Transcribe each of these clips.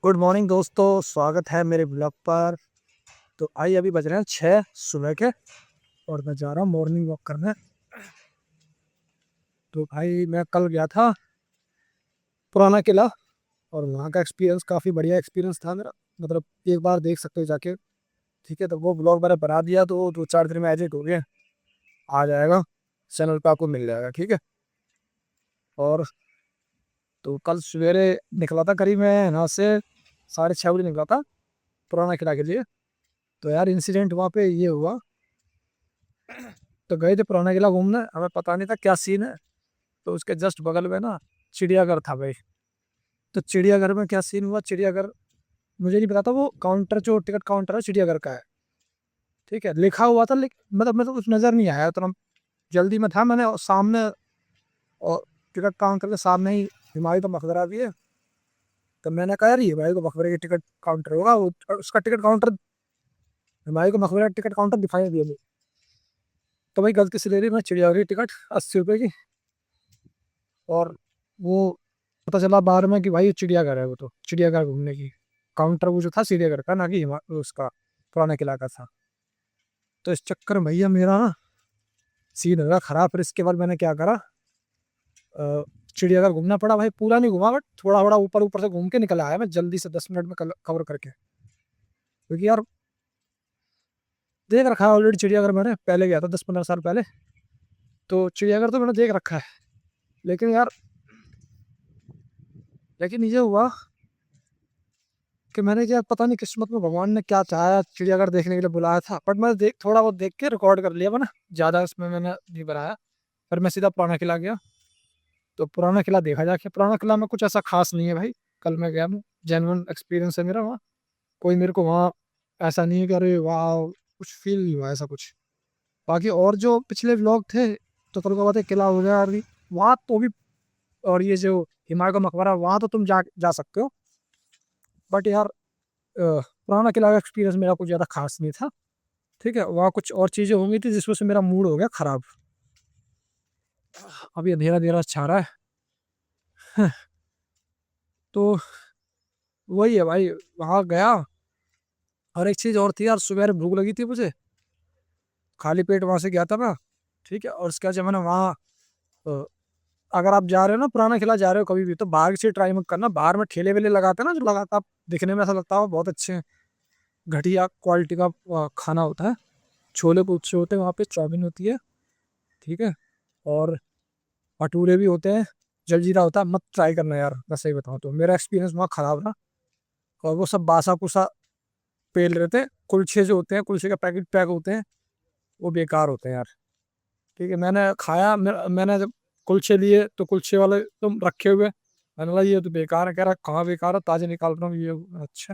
Good morning दोस्तों, स्वागत है मेरे ब्लॉग पर। तो आई अभी बज रहे हैं 6 सुबह के और मैं जा रहा हूँ मॉर्निंग वॉक करने। तो भाई मैं कल गया था पुराना किला और वहाँ का एक्सपीरियंस काफ़ी बढ़िया एक्सपीरियंस था मेरा। मतलब एक बार देख सकते हो जाके। ठीक है, तो वो ब्लॉग मैंने बना दिया तो 2-4 दिन में एडिट हो गया, आ जाएगा चैनल पे, आपको मिल जाएगा। ठीक है। और तो कल सवेरे निकला था, करीब मैं यहाँ से 6:30 बजे निकला था पुराना किला के लिए। तो यार इंसिडेंट वहाँ पे ये हुआ। तो गए थे पुराना किला घूमने, हमें पता नहीं था क्या सीन है। तो उसके जस्ट बगल में ना चिड़ियाघर था भाई। तो चिड़ियाघर में क्या सीन हुआ, चिड़ियाघर मुझे नहीं पता था, वो काउंटर जो टिकट काउंटर है चिड़ियाघर का है। ठीक है, लिखा हुआ था लेकिन मतलब मैं तो कुछ नजर नहीं आया, तो जल्दी में था मैंने, और सामने और टिकट काउंटर के सामने ही हिमालय का मकबरा भी है। तो मैंने कहा यार ये हिमालय का मकबरे की टिकट काउंटर होगा वो, और उसका टिकट काउंटर, हिमालय का मकबरे का टिकट काउंटर दिखाई दिया मुझे। तो भाई गलती से ले ली मैं चिड़ियाघर की टिकट 80 रुपए की। और वो पता चला बाद में कि भाई ये चिड़ियाघर है, वो तो चिड़ियाघर घूमने की काउंटर वो जो था चिड़ियाघर का, ना कि उसका पुराने किला का था। तो इस चक्कर में भैया मेरा ना सीन हो गया खराब। फिर इसके बाद मैंने क्या करा, अ, चिड़ियाघर घूमना पड़ा भाई, पूरा नहीं घूमा बट थोड़ा थोड़ा ऊपर ऊपर से घूम के निकल आया मैं जल्दी से, 10 मिनट में कवर करके। क्योंकि यार देख रखा है ऑलरेडी चिड़ियाघर, मैंने पहले गया था 10-15 साल पहले। तो चिड़ियाघर तो मैंने देख रखा है। लेकिन यार, लेकिन ये हुआ कि मैंने क्या पता नहीं किस्मत में भगवान ने क्या चाहा, चिड़ियाघर देखने के लिए बुलाया था बट मैं देख थोड़ा बहुत देख के रिकॉर्ड कर लिया मैंने, ज़्यादा इसमें मैंने नहीं बनाया। फिर मैं सीधा पुराना किला गया। तो पुराना किला देखा जाके, पुराना किला में कुछ ऐसा खास नहीं है भाई। कल मैं गया हूँ, जेन्युइन एक्सपीरियंस है मेरा वहाँ। कोई मेरे को वहाँ ऐसा नहीं है कि अरे वाह कुछ फील नहीं हुआ ऐसा कुछ। बाकी और जो पिछले व्लॉग थे, तो कल का बात है किला हो गया अभी वहाँ तो भी। और ये जो हिमालय का मकबरा, वहाँ तो तुम जा जा सकते हो। बट यार पुराना किला का एक्सपीरियंस मेरा कुछ ज़्यादा खास नहीं था। ठीक है, वहाँ कुछ और चीज़ें होंगी थी जिस वजह से मेरा मूड हो गया खराब। अभी अंधेरा अंधेरा छा रहा है। तो वही है भाई, वहाँ गया। और एक चीज़ और थी यार, सुबह भूख लगी थी मुझे, खाली पेट वहाँ से गया था मैं। ठीक है, और उसके बाद जब मैंने वहाँ अ, अगर आप जा रहे हो ना पुराना किला जा रहे हो कभी भी, तो बाहर से ट्राई मत करना। बाहर में ठेले वेले लगाते हैं ना, जो लगाता दिखने में ऐसा लगता है बहुत अच्छे घटिया क्वालिटी का खाना होता है। छोले कुलचे होते हैं वहाँ पे, चाउमीन होती है। ठीक है, और भटूरे भी होते हैं, जलजीरा होता है। मत ट्राई करना यार, मैं सही बताऊँ तो मेरा एक्सपीरियंस वहाँ खराब रहा। और वो सब बासा कुसा पेल रहे थे। कुलचे जो होते हैं, कुलचे का पैकेट पैक होते हैं, वो बेकार होते हैं यार। ठीक है, मैंने खाया, मैंने जब कुलचे लिए तो कुलचे वाले तुम रखे हुए, मैंने बोला ये तो बेकार है। कह रहा कहाँ बेकार है, ताजे निकाल रहा हूँ ये। अच्छा,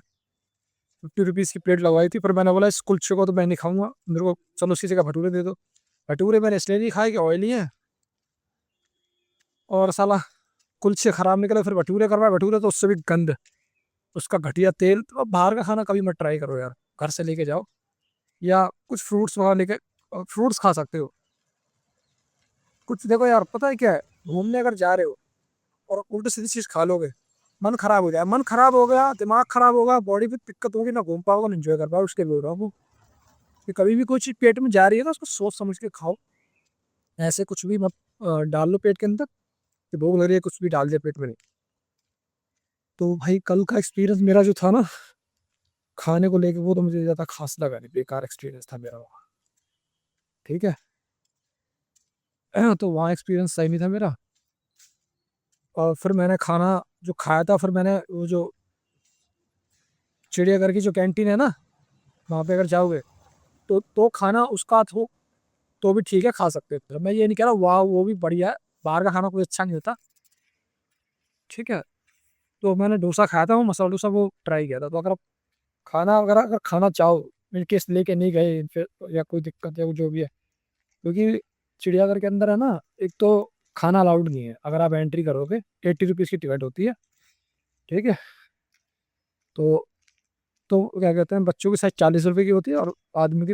50 रुपीज़ की प्लेट लगवाई थी, पर मैंने बोला इस कुलचे को तो मैं नहीं खाऊंगा, मेरे को चलो उसी जगह भटूरे दे दो। भटूरे मैंने इसलिए नहीं खाए कि ऑयली है, और साला कुलचे खराब निकले। फिर भटूरे करवाए, भटूरे तो उससे भी गंद, उसका घटिया तेल। तो अब बाहर का खाना कभी मत ट्राई करो यार, घर से लेके जाओ या कुछ फ्रूट्स वगैरह लेके, फ्रूट्स खा सकते हो कुछ। देखो यार पता है क्या है, घूमने अगर जा रहे हो और उल्टी सीधी चीज खा लोगे, मन खराब हो जाए। मन खराब हो गया, दिमाग खराब होगा, बॉडी पे दिक्कत होगी, ना घूम पाओगे ना एंजॉय कर पाओगे। उसके लिए बोल रहा हूँ कि कभी भी कोई चीज पेट में जा रही है ना, उसको सोच समझ के खाओ। ऐसे कुछ भी मत डाल लो पेट के अंदर कि भूख लग रही है कुछ भी डाल दिया पेट में, नहीं। तो भाई कल का एक्सपीरियंस मेरा जो था ना खाने को लेके, वो तो मुझे ज्यादा खास लगा नहीं, बेकार एक्सपीरियंस था मेरा वहाँ। ठीक है। तो वहाँ एक्सपीरियंस सही नहीं था मेरा। और फिर मैंने खाना जो खाया था, फिर मैंने वो जो चिड़ियाघर की जो कैंटीन है ना, वहाँ पे अगर जाओगे तो खाना उसका तो भी ठीक है, खा सकते हो। मैं ये नहीं कह रहा वाह वो भी बढ़िया है, बाहर का खाना कोई अच्छा नहीं होता। ठीक है, तो मैंने डोसा खाया था, वो मसाला डोसा वो ट्राई किया था। तो अगर आप खाना वगैरह अगर खाना चाहो, इन केस लेके नहीं गए फिर, या कोई दिक्कत है वो जो भी है, क्योंकि चिड़ियाघर के अंदर है ना, एक तो खाना अलाउड नहीं है अगर आप एंट्री करोगे। 80 रुपीज़ की टिकट होती है। ठीक है, तो क्या कहते हैं, बच्चों की शायद 40 रुपए की होती है और आदमी की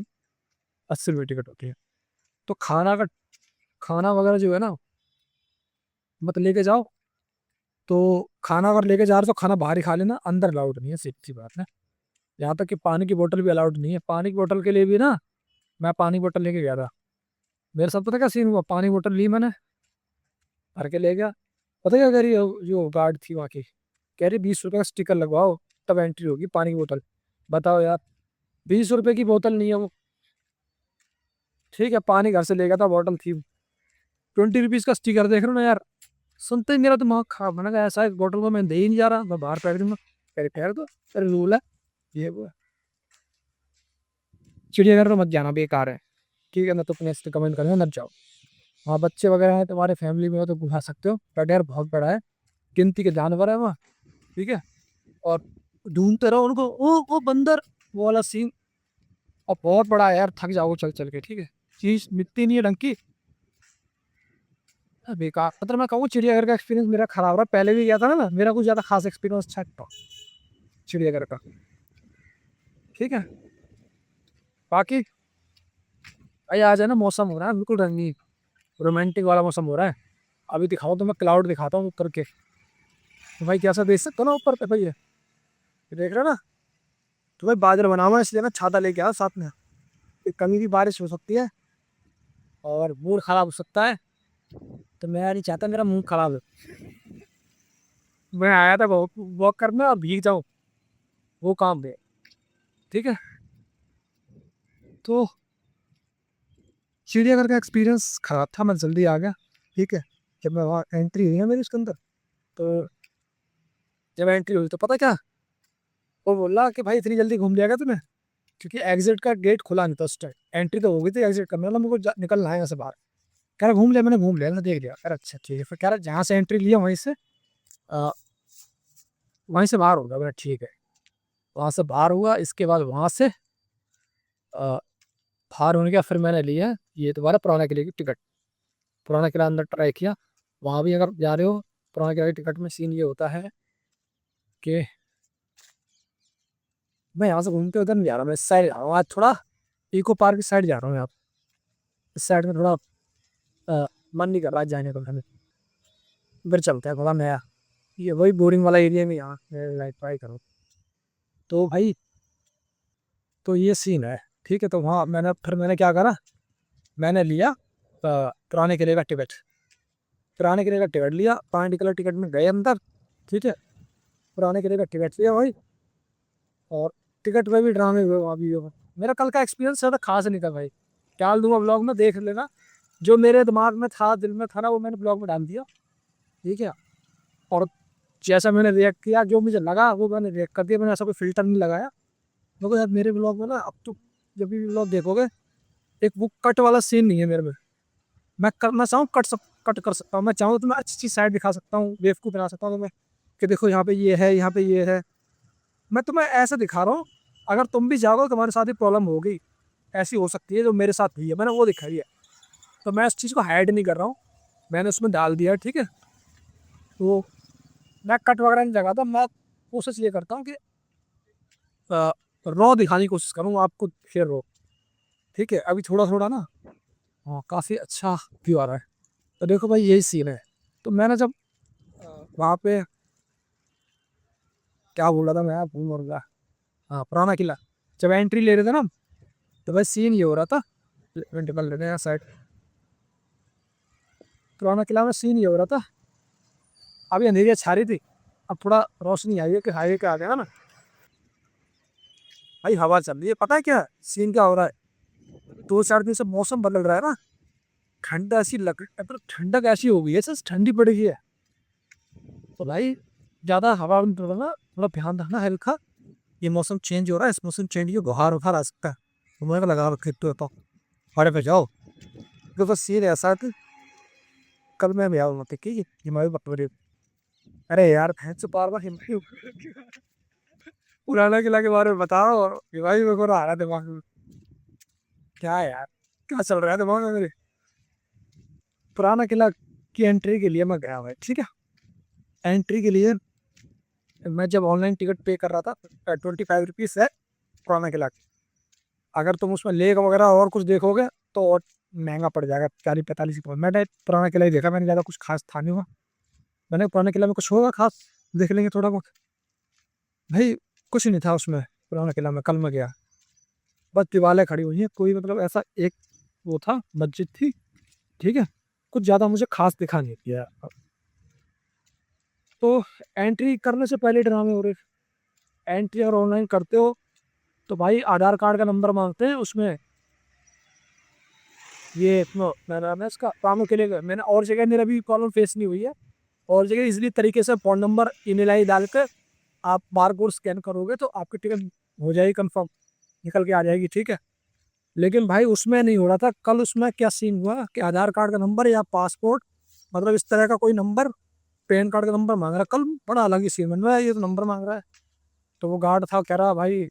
80 रुपए टिकट होती है। तो खाना का खाना वगैरह जो है ना, मत लेके जाओ। तो खाना अगर लेके जा रहे हो तो खाना बाहर ही खा लेना, अंदर अलाउड नहीं है, सीधी सी बात है। यहाँ तक कि पानी की बोतल भी अलाउड नहीं है। पानी की बोतल के लिए भी ना, मैं पानी बोतल लेके गया था, मेरे साथ पता क्या सीन हुआ, पानी बोतल ली मैंने, भर के ले गया। पता क्या कह रही है जो गार्ड थी वहाँ की, कह रही 20 रुपये का स्टिकर लगवाओ तब एंट्री होगी पानी की बोतल। बताओ यार, 20 रुपये की बोतल नहीं है वो, ठीक है, पानी घर से ले गया था, बोतल थी, 20 रुपीज़ का स्टिकर देख रहे हो ना यार। सुनते ही मेरा दिमाग खराब, मैंने कहा ऐसा एक बोतल को मैं दे ही नहीं जा रहा, मैं बाहर फेंक दूंगा। कह रही फेंक दो, अरे रूल है, ये वो है। चिड़ियाघर में मत जाना, बेकार है, ठीक है ना, तो अपने से कमेंट करेंगे मत जाओ। वहाँ बच्चे वगैरह हैं, तुम्हारे फैमिली में हो तो घुमा सकते हो, बट यार बहुत बड़ा है, गिनती के जानवर है वहाँ, ठीक है। और ढूंढते रहो उनको, वो बंदर, वो वाला सीन। और बहुत बड़ा है यार, थक जाओगे चल चल के, ठीक है, चीज मिटती नहीं है ढंग की, बेकार। मतलब मैं कहूँ चिड़ियाघर का एक्सपीरियंस मेरा खराब रहा, पहले भी गया था ना, मेरा कुछ ज्यादा खास एक्सपीरियंस अच्छा था चिड़ियाघर का, ठीक है। बाकी भाई आज है ना, मौसम हो रहा है बिल्कुल रंगीन, रोमांटिक वाला मौसम हो रहा है। अभी दिखाओ तो मैं क्लाउड दिखाता हूँ करके, तो भाई कैसा देख सकते हो ना ऊपर पे भाई, ये देख रहे हो ना। तो भाई बादल बना हुआ है, इसलिए ना छाता लेके आओ साथ में, कभी भी बारिश हो सकती है और मूड खराब हो सकता है, तो मैं नहीं चाहता मेरा मूड खराब हो। मैं आया था वॉक करने और भीग जाऊँ, वो काम है, ठीक है। तो चिड़ियाघर का एक्सपीरियंस खराब था, मैं जल्दी आ गया, ठीक है। जब मैं वहाँ एंट्री हुई है मेरी उसके अंदर, तो जब एंट्री हुई तो पता क्या, वो बोला कि भाई इतनी जल्दी घूम लिया क्या तुम्हें, क्योंकि एग्जिट का गेट खुला नहीं था उस टाइम, एंट्री तो हो गई थी, एग्जिट करने वाला, मेरे को निकलना है यहाँ से बाहर। कह रहा घूम लिया, मैंने घूम लिया, मैंने देख लिया, कह रहा अच्छा ठीक है, फिर कह रहा जहाँ से एंट्री लिया वहीं से अ, वहीं से बाहर होगा, मैंने ठीक है। वहाँ से बाहर हुआ, इसके बाद वहाँ से अ, बाहर होने के बाद फिर मैंने लिया ये दोबारा पुराना किले की टिकट, पुराना किला अंदर ट्राई किया। वहाँ भी अगर जा रहे हो, पुराना किला की टिकट में सीन ये होता है कि मैं यहाँ से घूम के उधर नहीं जा रहा, मैं इस साइड जा रहा हूँ आज, थोड़ा इको पार्क की साइड जा रहा हूँ यहाँ, इस साइड में थोड़ा मन नहीं कर रहा है जाने का हमें, फिर चलते हैं थोड़ा नया, ये वही बोरिंग वाला एरिया में यहाँ ट्राई करो। तो भाई, तो ये सीन है, ठीक है। तो वहाँ मैंने क्या करा, मैंने लिया पुराने किले का टिकट, पुराने किले का टिकट लिया, 5 किलो टिकट में गए अंदर, ठीक है, पुराने किले का टिकट लिया भाई। और टिकट में भी ड्रामे हुए वहाँ भी हुए। मेरा कल का एक्सपीरियंस ज़्यादा खास नहीं था भाई, डाल दूंगा ब्लॉग में, देख लेना, जो मेरे दिमाग में था, दिल में था ना, वो मैंने ब्लॉग में डाल दिया, ठीक है। और जैसा मैंने रिएक्ट किया, जो मुझे लगा वो मैंने रिएक्ट कर दिया, मैंने ऐसा कोई फिल्टर नहीं लगाया। देखो यार मेरे ब्लॉग में ना, अब तो जब भी ब्लॉग देखोगे, एक वो कट वाला सीन नहीं है मेरे में, मैं करना चाहूँ कट कर सकता हूँ, मैं चाहूँ तो मैं अच्छी अच्छी साइड दिखा सकता हूँ, बेवकूफ़ बना सकता हूँ तुम्हें, कि देखो यहाँ पे ये है, यहाँ पे ये है, मैं तुम्हें ऐसा दिखा रहा हूँ। अगर तुम भी जाओगे तुम्हारे साथ ही प्रॉब्लम होगी, ऐसी हो सकती है जो मेरे साथ हुई है, मैंने वो दिखाई है, तो मैं इस चीज़ को हाइड नहीं कर रहा हूँ, मैंने उसमें डाल दिया, ठीक है। तो मैं कट वगैरह नहीं लगाता, मैं कोशिश ये करता हूँ कि रॉ दिखाने की कोशिश करूँ आपको, फिर रो, ठीक है। अभी थोड़ा थोड़ा ना, हाँ काफ़ी अच्छा व्यू आ रहा है, तो देखो भाई यही सीन है। तो मैंने जब वहाँ पे क्या बोल रहा था मैं, भूल गया, हाँ पुराना किला, जब एंट्री ले रहे थे ना, तो भाई सीन ये हो रहा था, निकल लेते हैं साइड, पुराना किला में सीन ये हो रहा था, अभी अंधेरिया छा रही थी, अब थोड़ा रोशनी आई है कि हाईवे के आ गया ना भाई, हवा चल रही है, पता है क्या सीन क्या हो रहा है, 2-4 दिन से मौसम बदल रहा है ना, ठंड ऐसी लग, मतलब ठंडक ऐसी हो गई है, जैसे ठंडी पड़ गई है, तो भाई ज़्यादा हवा में तो ना, थोड़ा ध्यान रखना है हल्का, ये मौसम चेंज हो रहा है, इस मौसम चेंज हो बुखार उखार आ सकता है, तो मैं लगा रखे तो हरे पे जाओ, तो बस सीन ऐसा है कि कल मैं भी आऊँगा, ठीक है, ये मैं भी, अरे यार भैंस बार बार हिम्मत, पुराना किला के बारे में बताओ, ये भाई मेरे को आ रहा है दिमाग में, क्या है यार, क्या चल रहा है दिमाग में मेरे। पुराना किला की एंट्री के लिए मैं गया हुआ, ठीक है, एंट्री के लिए मैं जब ऑनलाइन टिकट पे कर रहा था, 25 रुपीज़ है पुराना किला, अगर तुम उसमें लेक वगैरह और कुछ देखोगे तो और महंगा पड़ जाएगा, 40-45 रुपये। मैंने पुराना किला ही देखा, मैंने ज़्यादा कुछ खास था नहीं हुआ, मैंने पुराने किला में कुछ होगा खास, देख लेंगे थोड़ा बहुत। भाई कुछ नहीं था उसमें पुराना किला में, कल मैं गया, बस दीवारें खड़ी हुई हैं, कोई मतलब ऐसा एक वो था, मस्जिद थी, ठीक है, कुछ ज़्यादा मुझे खास दिखा नहीं दिया। तो एंट्री करने से पहले ड्रामे हो रहे। एंट्री अगर ऑनलाइन करते हो तो भाई आधार कार्ड का नंबर मांगते हैं उसमें, ये मैं नाम है इसका, पुराने किले का। मैंने और जगह मेरा भी प्रॉब्लम फेस नहीं हुई है, और जगह इजली तरीके से फ़ोन नंबर, ईमेल आई डाल कर आप बार कोड स्कैन करोगे तो आपकी टिकट हो जाएगी कंफर्म, निकल के आ जाएगी, ठीक है। लेकिन भाई उसमें नहीं हो रहा था कल। उसमें क्या सीन हुआ कि आधार कार्ड का नंबर या पासपोर्ट, मतलब इस तरह का कोई नंबर, पैन कार्ड का नंबर मांग रहा है। कल बड़ा अलग ही सीन बन रहा है, ये तो नंबर मांग रहा है। तो वो गार्ड था, कह रहा भाई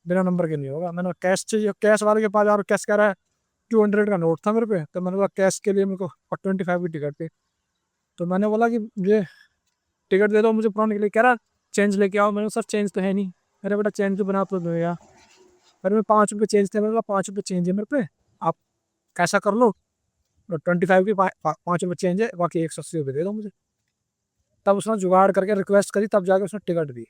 बिना नंबर के नहीं होगा। मैंने कैश चाहिए, कैश वाले के पास जा रहा हूँ, कैश कह रहा है 200 का नोट था मेरे पे, तो मैंने बोला कैश के लिए मेरे को, और 25 की टिकट थी। तो मैंने बोला कि मुझे टिकट दे दो मुझे पुराने के लिए। कह रहा चेंज लेके आओ। मैंने सर चेंज तो है नहीं। अरे बेटा चेंज तो बना तो दो यार। अरे मैं 5 रुपये चेंज थे, मैंने बोला 5 रुपये चेंज है मेरे पे, आप कैसा कर लो, 25 की 5 रुपये चेंज है, बाकी 180 रुपये दे दो मुझे। तब उसने जुगाड़ करके रिक्वेस्ट करी, तब जाके उसने टिकट दी।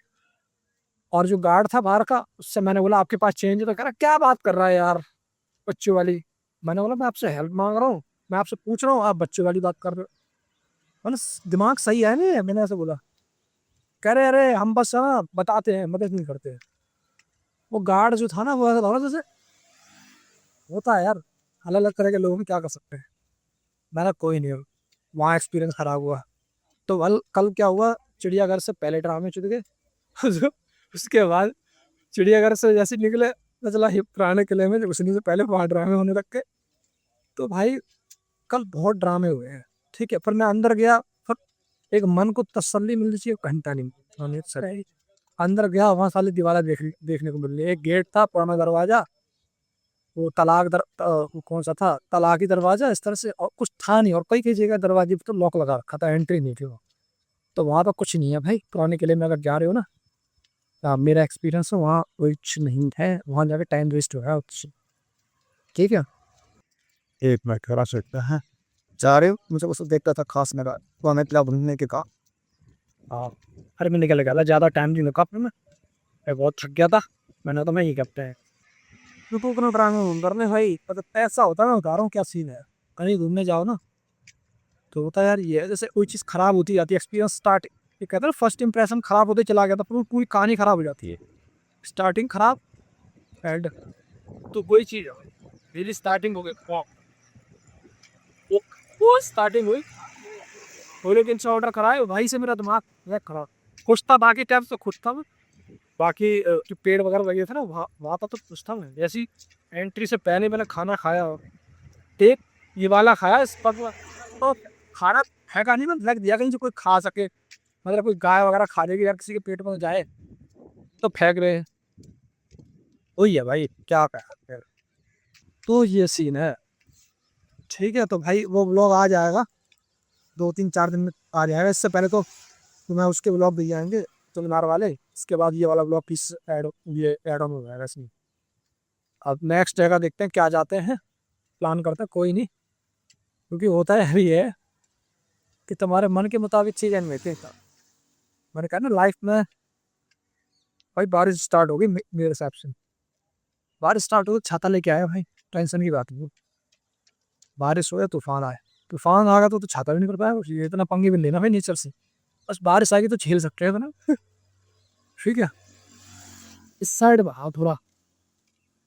और जो गार्ड था बाहर का, उससे मैंने बोला आपके पास चेंज है? तो कह रहा क्या बात कर रहा है यार, बच्चों वाली। मैंने बोला मैं आपसे हेल्प मांग रहा हूँ, मैं आपसे पूछ रहा हूँ, आप बच्चों वाली बात कर रहे हो। मैंने दिमाग सही है नहीं, मैंने ऐसे बोला। कह रहे अरे हम बस ना बताते हैं, मदद नहीं करते। वो गार्ड जो था ना, वो ऐसा लगा जैसे होता है यार, अलग अलग तरह के लोगों में क्या कर सकते हैं। मैंने कोई नहीं, वहाँ एक्सपीरियंस खराब हुआ। तो कल कल क्या हुआ, चिड़ियाघर से पहले ड्रामे चुद गए। उसके बाद चिड़ियाघर से जैसे निकले तो चला ये पुराने किले में घुसने से पहले वहाँ ड्रामे होने लग गए। तो भाई कल बहुत ड्रामे हुए हैं, ठीक है। फिर मैं अंदर गया, फिर एक मन को तसल्ली मिलनी चाहिए, घंटा नहीं मिली सर। अंदर गया, वहाँ सारी दीवारें देखने को मिल रही। एक गेट था, पुराना दरवाजा, वो वो कौन सा था, तलाकी दरवाजा इस तरह से, और कुछ था नहीं। और कई कई जगह दरवाजे पे तो लॉक लगा रखा था, एंट्री नहीं थी वो। तो वहाँ पर कुछ नहीं है भाई, पुराने किले में अगर जा रहे हो ना, मेरा एक्सपीरियंस है वहाँ कुछ नहीं है, वहाँ जाके टाइम वेस्ट हो रहा है, ठीक है। एक मिनट करा सकते हैं, जा रहे हो, मुझे उसको देखता था खास मेरा, तो हमें क्या घूमने के कहा। हाँ, अरे मैं निकल गया, ज़्यादा टाइम नहीं लगा अपने में, मैं बहुत थक गया था। मैंने तो मैं ही करते हैं तो उतना ड्रामे करने भाई, मतलब ऐसा होता है, मैं बता रहा हूँ क्या सीन है। कहीं घूमने जाओ ना तो होता है यार, ये है जैसे कोई चीज़ खराब होती जाती है, एक्सपीरियंस स्टार्ट, ये कहते हैं फर्स्ट इंप्रेशन खराब होते चला गया था, पूरी पूरी कहानी खराब हो जाती है। स्टार्टिंग खराब, एंड, तो वही चीज़ है। मेरी स्टार्टिंग हो गई, वो स्टार्टिंग हुई, पूरे दिन से ऑर्डर कराए भाई से, मेरा दिमाग मैं खराब। खुश था बाकी टाइम तो खुश था मैं। बाकी जो पेड़ वगैरह लगे थे ना, वहाँ वहाँ पर तो खुश था मैं। जैसी एंट्री से पहले मैंने खाना खाया, टेक ये वाला खाया इस पर, तो खाना फेंका नहीं, मैंने रख दिया कहीं जो कोई खा सके, मतलब कोई गाय वगैरह खा लेगी यार, किसी के पेट में तो जाए, तो फेंक रहे हैं। वही है भाई, क्या कर। तो ये सीन है, ठीक है। तो भाई वो ब्लॉग आ जाएगा 2 3 4 दिन में, आ जाएगा। इससे पहले तो तुम्हें उसके ब्लॉग दिए जाएंगे तो मीनार वाले, इसके बाद ये वाला ब्लॉग पीस ऐड, ये ऐड ऑन हो जाएगा इसमें। अब नेक्स्ट जगह देखते हैं क्या जाते हैं, प्लान करते हैं, कोई नहीं। क्योंकि होता है अभी है कि तुम्हारे मन के मुताबिक चीज़ें नहीं होती। मैंने कहा ना लाइफ में, भाई बारिश स्टार्ट हो गई मेरे हिसाब से। बारिश स्टार्ट हो गई, छाता लेके आया भाई, टेंशन की बात नहीं। बारिश हो या तूफान आए, तूफान आ गया तो छाता भी नहीं कर पाया, ये इतना पंगे भी लेना भाई नेचर से। बस बारिश आएगी तो झेल सकते हैं ना। ठीक है, इस साइड आओ थोड़ा,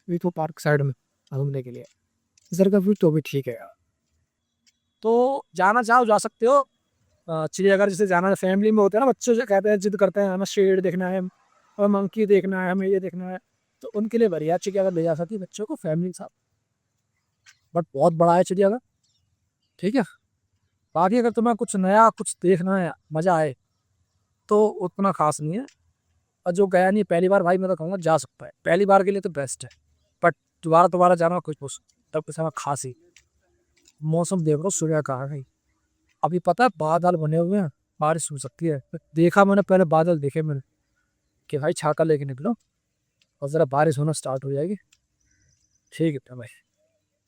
वीथो पार्क साइड में घूमने के लिए, इधर का व्यू तो भी ठीक है यार। तो जाना चाहो जा सकते हो। चिड़ियाघर जैसे जाना है, फैमिली में होते हैं ना, बच्चे जो कहते हैं, जिद करते हैं हमें शेर देखना है, हमें मंकी देखना है, हमें ये देखना है, तो उनके लिए बढ़िया चिड़ियाघर ले जा सकती है बच्चों को फैमिली के साथ। बट बहुत बड़ा है चिड़ियाघर, ठीक है। बाकी अगर तुम्हें कुछ नया कुछ देखना है, मजा आए, तो उतना खास नहीं है। और जो गया नहीं पहली बार, भाई मैं तो कहूँगा जा सकता है, पहली बार के लिए तो बेस्ट है। बट दोबारा दोबारा जाना कुछ कुछ तब कुछ हमें खास ही। मौसम देख लो, सूर्य कहाँ है। अभी पता है बादल बने हुए हैं, बारिश हो सकती है। देखा मैंने पहले, बादल देखे मैंने कि भाई छाता लेके निकलो, और जरा बारिश होना स्टार्ट हो जाएगी, ठीक है भाई।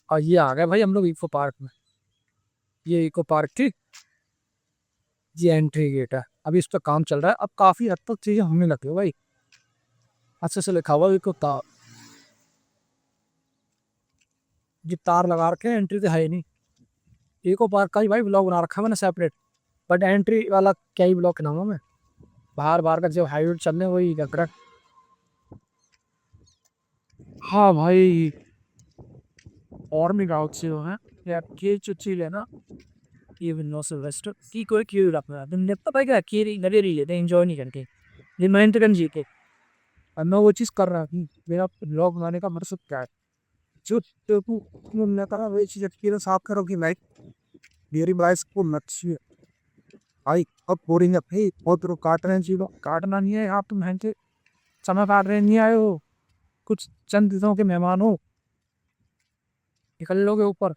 और ये आ गए भाई हम लोग इको पार्क में। ये इको पार्क थी, ये एंट्री गेट है, अभी इस पर काम चल रहा है, अब काफी हद तक चीजें होने लगी हो भाई। अच्छे से लिखा हुआ है, तार, ये तार लगा रखे हैं, एंट्री तो है ही नहीं। इको पार्क का ही भाई ब्लॉग बना रखा है मैंने सेपरेट, बट एंट्री वाला क्या ही ब्लॉग बनाऊंगा मैं। बाहर बाहर का जो हाईवे चलने वही लग रहा है। हाँ भाई, और भी गाँव से हो है यार, ये जो चीज है ना, ये विंडो से वेस्ट की कोई क्यों रखना, तुमने पता है क्या, की नरे रही है एंजॉय नहीं करके, ये मेहनत कर जी के। और मैं वो चीज़ कर रहा हूँ, मेरा ब्लॉग बनाने का मकसद क्या है, जो तुमने करा वही चीज़ एक्सपीरियंस आप करो कि लाइक मेरी लाइफ को अच्छी है भाई। अब बोरिंग है भाई, बहुत लोग काट रहे हैं, चीज़ों काटना नहीं है, आप तुम मेहनत समय काट रहे नहीं आए हो, कुछ चंद दिनों के मेहमान हो, निकल लोगे ऊपर,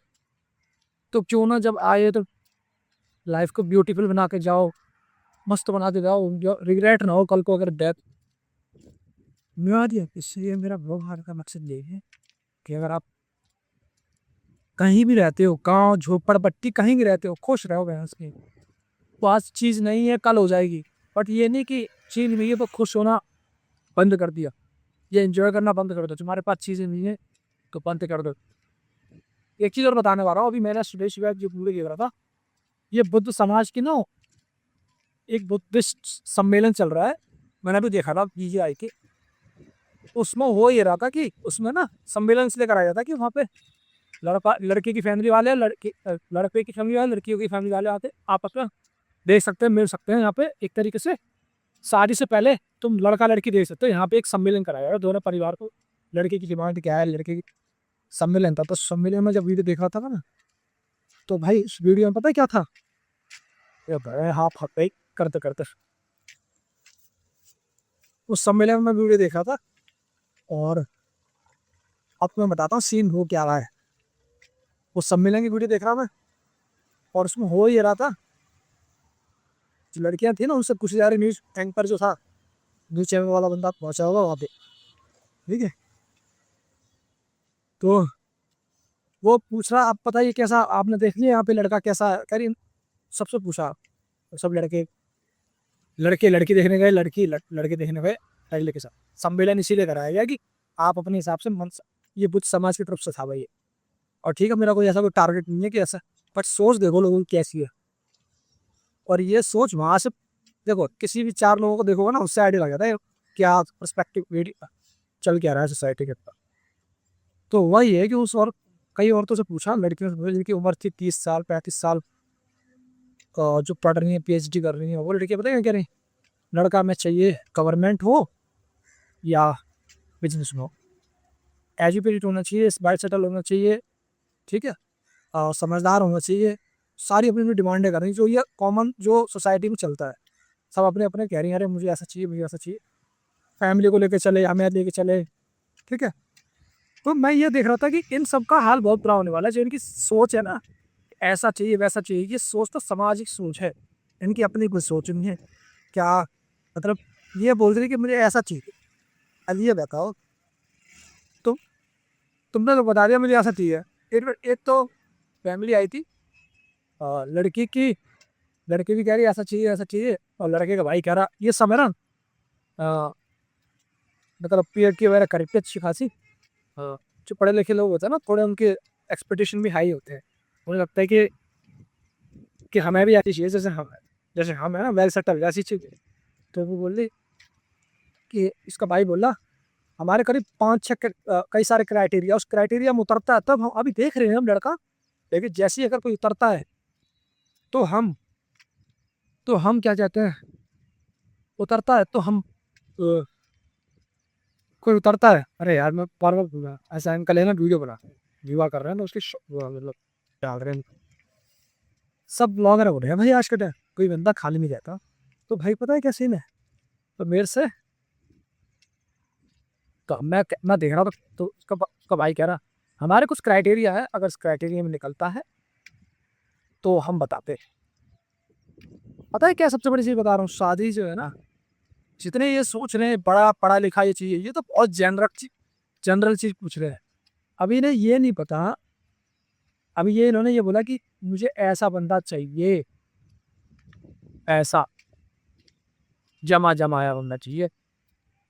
तो क्यों ना जब आए तो लाइफ को ब्यूटीफुल बना के जाओ, मस्त बना के जाओ, जो रिग्रेट ना हो कल को अगर डेथ में आ जाए। इससे ये मेरा ब्लॉग बनाने का मकसद ये है कि अगर आप कहीं भी रहते हो, गांव झोपड़पट्टी कहीं भी रहते हो, खुश रहो बहस के, पास चीज़ नहीं है कल हो जाएगी, बट ये नहीं कि चीज़ नहीं है तो खुश होना बंद कर दिया, ये एंजॉय करना बंद कर दो, तुम्हारे पास चीज़ें नहीं है तो बंद कर दो। एक चीज़ और बताने वाला हूँ, अभी मैंने सुदेश विवेक जो मूवी देख रहा था, ये बुद्ध समाज की ना एक बुद्धिस्ट सम्मेलन चल रहा है, मैंने अभी देखा था पीजीआई के, उसमें हो ये रहा था कि उसमें ना सम्मेलन इसलिए कराया था कि वहाँ पे लड़का लड़के की फैमिली वाले, लड़के की फैमिली वाले, लड़कियों की फैमिली वाले आते आपस में देख सकते हैं, मिल सकते हैं यहाँ पे एक तरीके से, शादी से पहले तुम लड़का लड़की देख सकते हो, यहाँ पे एक सम्मेलन कराया है दोनों परिवार को, लड़के की डिमांड क्या है, लड़के की सम्मेलन था, तो सम्मेलन में जब वीडियो देख रहा था ना, तो भाई उस वीडियो में पता है क्या था, ये भाई हाँ फक करते करते उस सम्मेलन में वीडियो देख रहा था, और अब मैं बताता हूँ सीन हो क्या रहा है। उस सम्मेलन की वीडियो देख रहा मैं, और उसमें हो ये रहा था, जो लड़कियां थी ना उनसे पूछे जा रही, न्यूज एंकर जो था, न्यूज चैनल वाला बंदा पहुंचा होगा वहाँ पे, ठीक है, तो वो पूछ रहा, आप पता ये कैसा आपने देख लिया यहाँ पे लड़का कैसा है, कह रही सबसे पूछा, सब लड़के लड़के लड़की देखने गए, लड़की लड़के देखने गए, अगले के साथ सम्मेलन इसीलिए कराया गया कि आप अपने हिसाब से मन, ये बुद्ध समाज की तरफ से था भाई ये। और ठीक है, मेरा कोई ऐसा कोई टारगेट नहीं है कि ऐसा, बट सोच देखो लोगों की कैसी है, और ये सोच वहां से देखो, किसी भी चार लोगों को देखोगे ना, उससे आइडिया लग जाता है क्या परस्पेक्टिव चल क्या रहा है सोसाइटी के ऊपर। तो वही है कि उस और कई औरतों से पूछा, लड़कियों से, जिनकी उम्र थी 30 साल 35 साल, जो पढ़ रही है, पीएचडी कर रही है, वो लड़कियां पता है क्या कह रही हैं, लड़का में चाहिए गवर्नमेंट हो या बिजनेस में हो, एजुकेटेड होना चाहिए, स्मार्ट सेटल होना चाहिए, ठीक है, और समझदार होना चाहिए, सारी अपनी अपनी डिमांडें कर रही हैं, जो ये कॉमन जो सोसाइटी में चलता है, सब अपने अपने कह रही हैं, अरे मुझे ऐसा चाहिए, मुझे ऐसा चाहिए, फैमिली को लेकर चले, हमें लेके चले, ठीक है। तो मैं ये देख रहा था कि इन सब का हाल बहुत बुरा होने वाला है, जो इनकी सोच है ना, ऐसा चाहिए वैसा चाहिए, ये सोच तो सामाजिक सोच है, इनकी अपनी कोई सोच नहीं है, क्या मतलब, ये बोल रही है कि मुझे ऐसा चाहिए, अब ये बताओ, तुम तुमने तो बता दिया मुझे ऐसा चाहिए, एक तो फैमिली आई थी, लड़की की, लड़की भी कह रही ऐसा चाहिए ऐसा चाहिए, और लड़के का भाई कह रहा ये सब है ना, अ, मतलब पीएड की वगैरह करेक्ट अच्छी खासी, जो पढ़े लिखे लोग होते हैं ना, थोड़े उनके एक्सपेक्टेशन भी हाई होते हैं, मुझे लगता है कि हमें भी ऐसी चाहिए जैसे हम है ना, वेल सेटल ऐसी चाहिए। तो वो बोल रही कि इसका भाई बोला हमारे करीब 5-6 कई सारे क्राइटेरिया, उस क्राइटेरिया में उतरता है तब हम अभी देख रहे हैं हम लड़का, लेकिन जैसे ही अगर कोई उतरता है तो हम क्या कहते हैं, उतरता है तो हम कोई उतरता है, अरे यार मैं बार बार भूल गया, ऐसा अंकल है ना वीडियो बना विवाह कर रहे हैं ना, उसकी मतलब डाल रहे हैं, सब ब्लॉगर हो रहे हैं भाई आज के टाइम, कोई बंदा खाली नहीं रहता। तो भाई पता है क्या सीन है, तो मेरे से, तो मैं देख रहा था, तो उसका भाई कह रहा हमारे कुछ क्राइटेरिया है, अगर इस क्राइटेरिया में निकलता है तो हम बताते हैं। पता है क्या सबसे बड़ी चीज़ बता रहा हूँ, शादी जो है ना, जितने ये सोच रहे हैं बड़ा पढ़ा लिखा ये चाहिए, ये तो बहुत जनरल चीज पूछ रहे हैं। अभी इन्हें ये नहीं पता, अभी ये इन्होंने ये बोला कि मुझे ऐसा बंदा चाहिए, पैसा जमा जमाया होना चाहिए,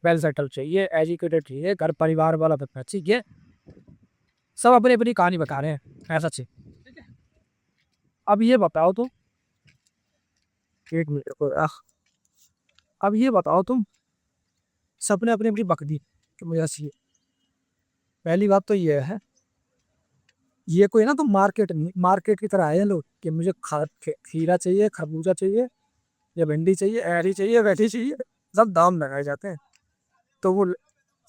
वेल सेटल चाहिए, एजुकेटेड चाहिए, घर परिवार वाला बंदा चाहिए। सब अपनी अपनी कहानी बता रहे हैं, ऐसा चाहिए। अब ये बताओ तुम, एक मिनट रुको, अब ये बताओ तुम, सबने अपनी अपनी बकरी कि मुझे चाहिए। पहली बात तो ये है, ये कोई ना तो मार्केट नहीं, मार्केट की तरह आए हैं लोग कि मुझे खीरा चाहिए, खरबूजा चाहिए, या भिंडी चाहिए, ऐरी चाहिए, वैठी चाहिए, सब दाम लगाए जाते हैं। तो वो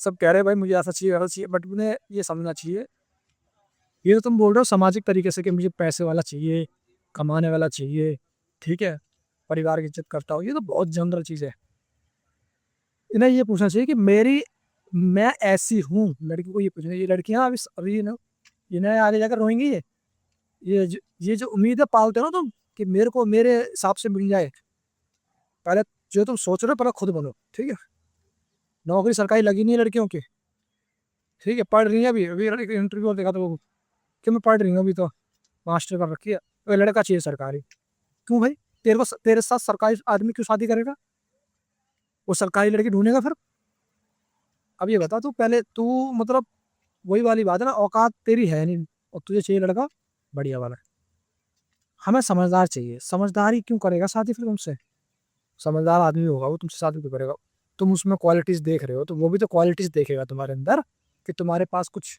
सब कह रहे हैं भाई मुझे ऐसा चाहिए वैसा चाहिए, बट उन्हें ये समझना चाहिए, ये तो तुम बोल रहे हो सामाजिक तरीके से कि मुझे पैसे वाला चाहिए, कमाने वाला चाहिए, ठीक है, परिवार की इज्जत करता हूँ, ये तो बहुत जनरल चीज़ है। इन्हें ये पूछना चाहिए कि मेरी मैं ऐसी हूँ, लड़की को ये पूछना, ये लड़कियां अभी ना इन्हें आगे जाकर रोएंगी, ये जो उम्मीद है पालते हो ना तुम कि मेरे को मेरे हिसाब से मिल जाए, पहले जो तुम सोच रहे हो पहले खुद बनो, ठीक है। नौकरी सरकारी लगी नहीं है लड़कियों की, ठीक है, पढ़ रही है, अभी अभी इंटरव्यू देखा तो वो कि मैं पढ़ रही हूँ अभी तो, मास्टर कर रखी है, तो लड़का चाहिए सरकारी। क्यों भाई, तेरे साथ सरकारी आदमी क्यों शादी करेगा, वो सरकारी लड़की ढूंढेगा फिर। अब ये बता तू पहले, तू मतलब वही वाली बात है ना, औकात तेरी है नहीं और तुझे चाहिए लड़का बढ़िया वाला। हमें समझदार चाहिए, समझदारी क्यों करेगा शादी फिर तुमसे, समझदार आदमी होगा वो तुमसे शादी क्यों करेगा। तुम उसमें क्वालिटीज देख रहे हो तो वो भी तो क्वालिटीज देखेगा तुम्हारे अंदर, कि तुम्हारे पास कुछ,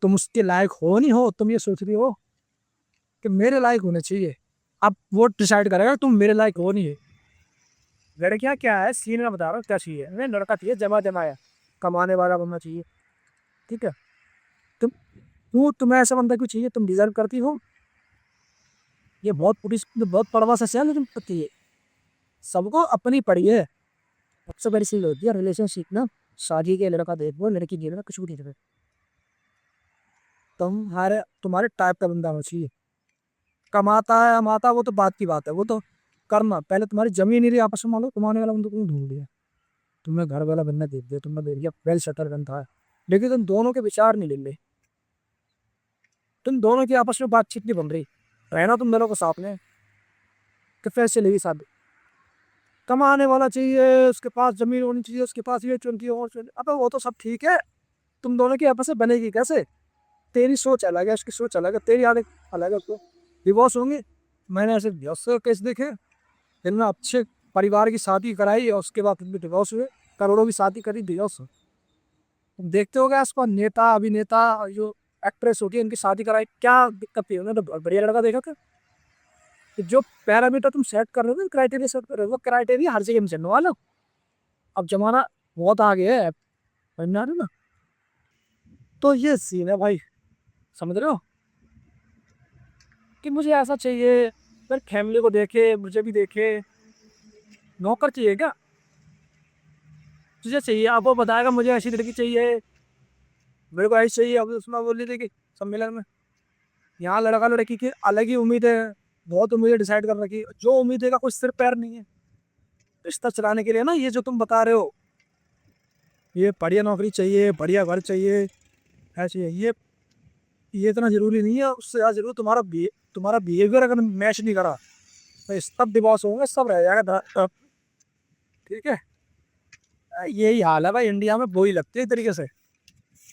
तुम उसके लायक हो नहीं हो, तुम ये सोच रही हो कि मेरे लायक होने चाहिए। अब वो डिसाइड करेगा तुम मेरे लायक हो नहीं है। लड़कियां क्या है, सीन में बता रहा हूँ क्या चाहिए, हमें लड़का चाहिए जमा जमाया, कमाने वाला बनना चाहिए, ठीक है। तुम तुम्हें ऐसा बंदा क्यों चाहिए, तुम डिजर्व करती हो। ये बहुत बहुत पड़वा सा सवाल है, तुम पति है, सबको अपनी पड़ी है। सबसे बड़ी चीज होती है रिलेशनशिप ना, शादी के लड़का देखो लड़की देखो कुछ भी नहीं देखो, तुम्हारे टाइप का बंदा होना चाहिए। कमाता है अमाता वो तो बात की बात है, वो तो करना, पहले तुम्हारी जमीन नहीं रही आपस में, मान लो कमाने वाला बंदा तुमने ढूंढ लिया, तुम्हें घर वाला बनना देख दिया, तुमने देख लिया वेल सेटल बनता है, लेकिन तुम दोनों के विचार नहीं ले रहे, तुम दोनों की आपस में बातचीत नहीं बन रही, रहना तुम दोनों को साथ में, कि पैसे लेगी शादी। कमाने वाला चाहिए, उसके पास जमीन होनी चाहिए, उसके पास ये चुनती है और अब वो तो सब ठीक है, तुम दोनों की आपस में बनेगी कैसे। तेरी सोच अलग है, उसकी सोच अलग है, तेरी आदत अलग है, उसको डिवोर्स होंगे। मैंने ऐसे बहुत से केस देखे, जिनमें अच्छे परिवार की शादी कराई और उसके बाद उनके डिवोर्स हुए, करोड़ों की शादी करी डिवोर्स हुए। तुम देखते हो आस पास नेता अभिनेता जो एक्ट्रेस होती है इनकी शादी कराई, क्या दिक्कत थी, उन्होंने तो बढ़िया लड़का देखा था। कि जो पैरामीटर तुम सेट कर रहे हो, क्राइटेरिया सेट कर रहे हो, वो क्राइटेरिया हर जगह में चलने वाला। अब जमाना बहुत आगे है, समझ ना। तो ये सीन है भाई, समझ रहे हो, कि मुझे ऐसा चाहिए, मेरी फैमिली को देखे मुझे भी देखे। नौकर चाहिए क्या, तुझे चाहिए, अब वो बताएगा मुझे ऐसी लड़की चाहिए, मेरे को ऐसी चाहिए। अब उसमें बोल रही थी कि सम्मेलन में, यहाँ लड़का लड़की की अलग ही उम्मीद है, बहुत उम्मीदें डिसाइड कर रखी, जो उम्मीदें का कुछ सिर पैर नहीं है। रिश्ता चलाने के लिए ना, ये जो तुम बता रहे हो, ये बढ़िया नौकरी चाहिए, बढ़िया घर चाहिए, ऐसे ये इतना जरूरी नहीं है, उससे ज़्यादा जरूरी तुम्हारा बिहेवियर अगर मैच नहीं करा तो सब डिवोर्स होंगे, सब रह जाएगा ठीक है। यही हाल है भाई इंडिया में, बोली लगती है एक तरीके से।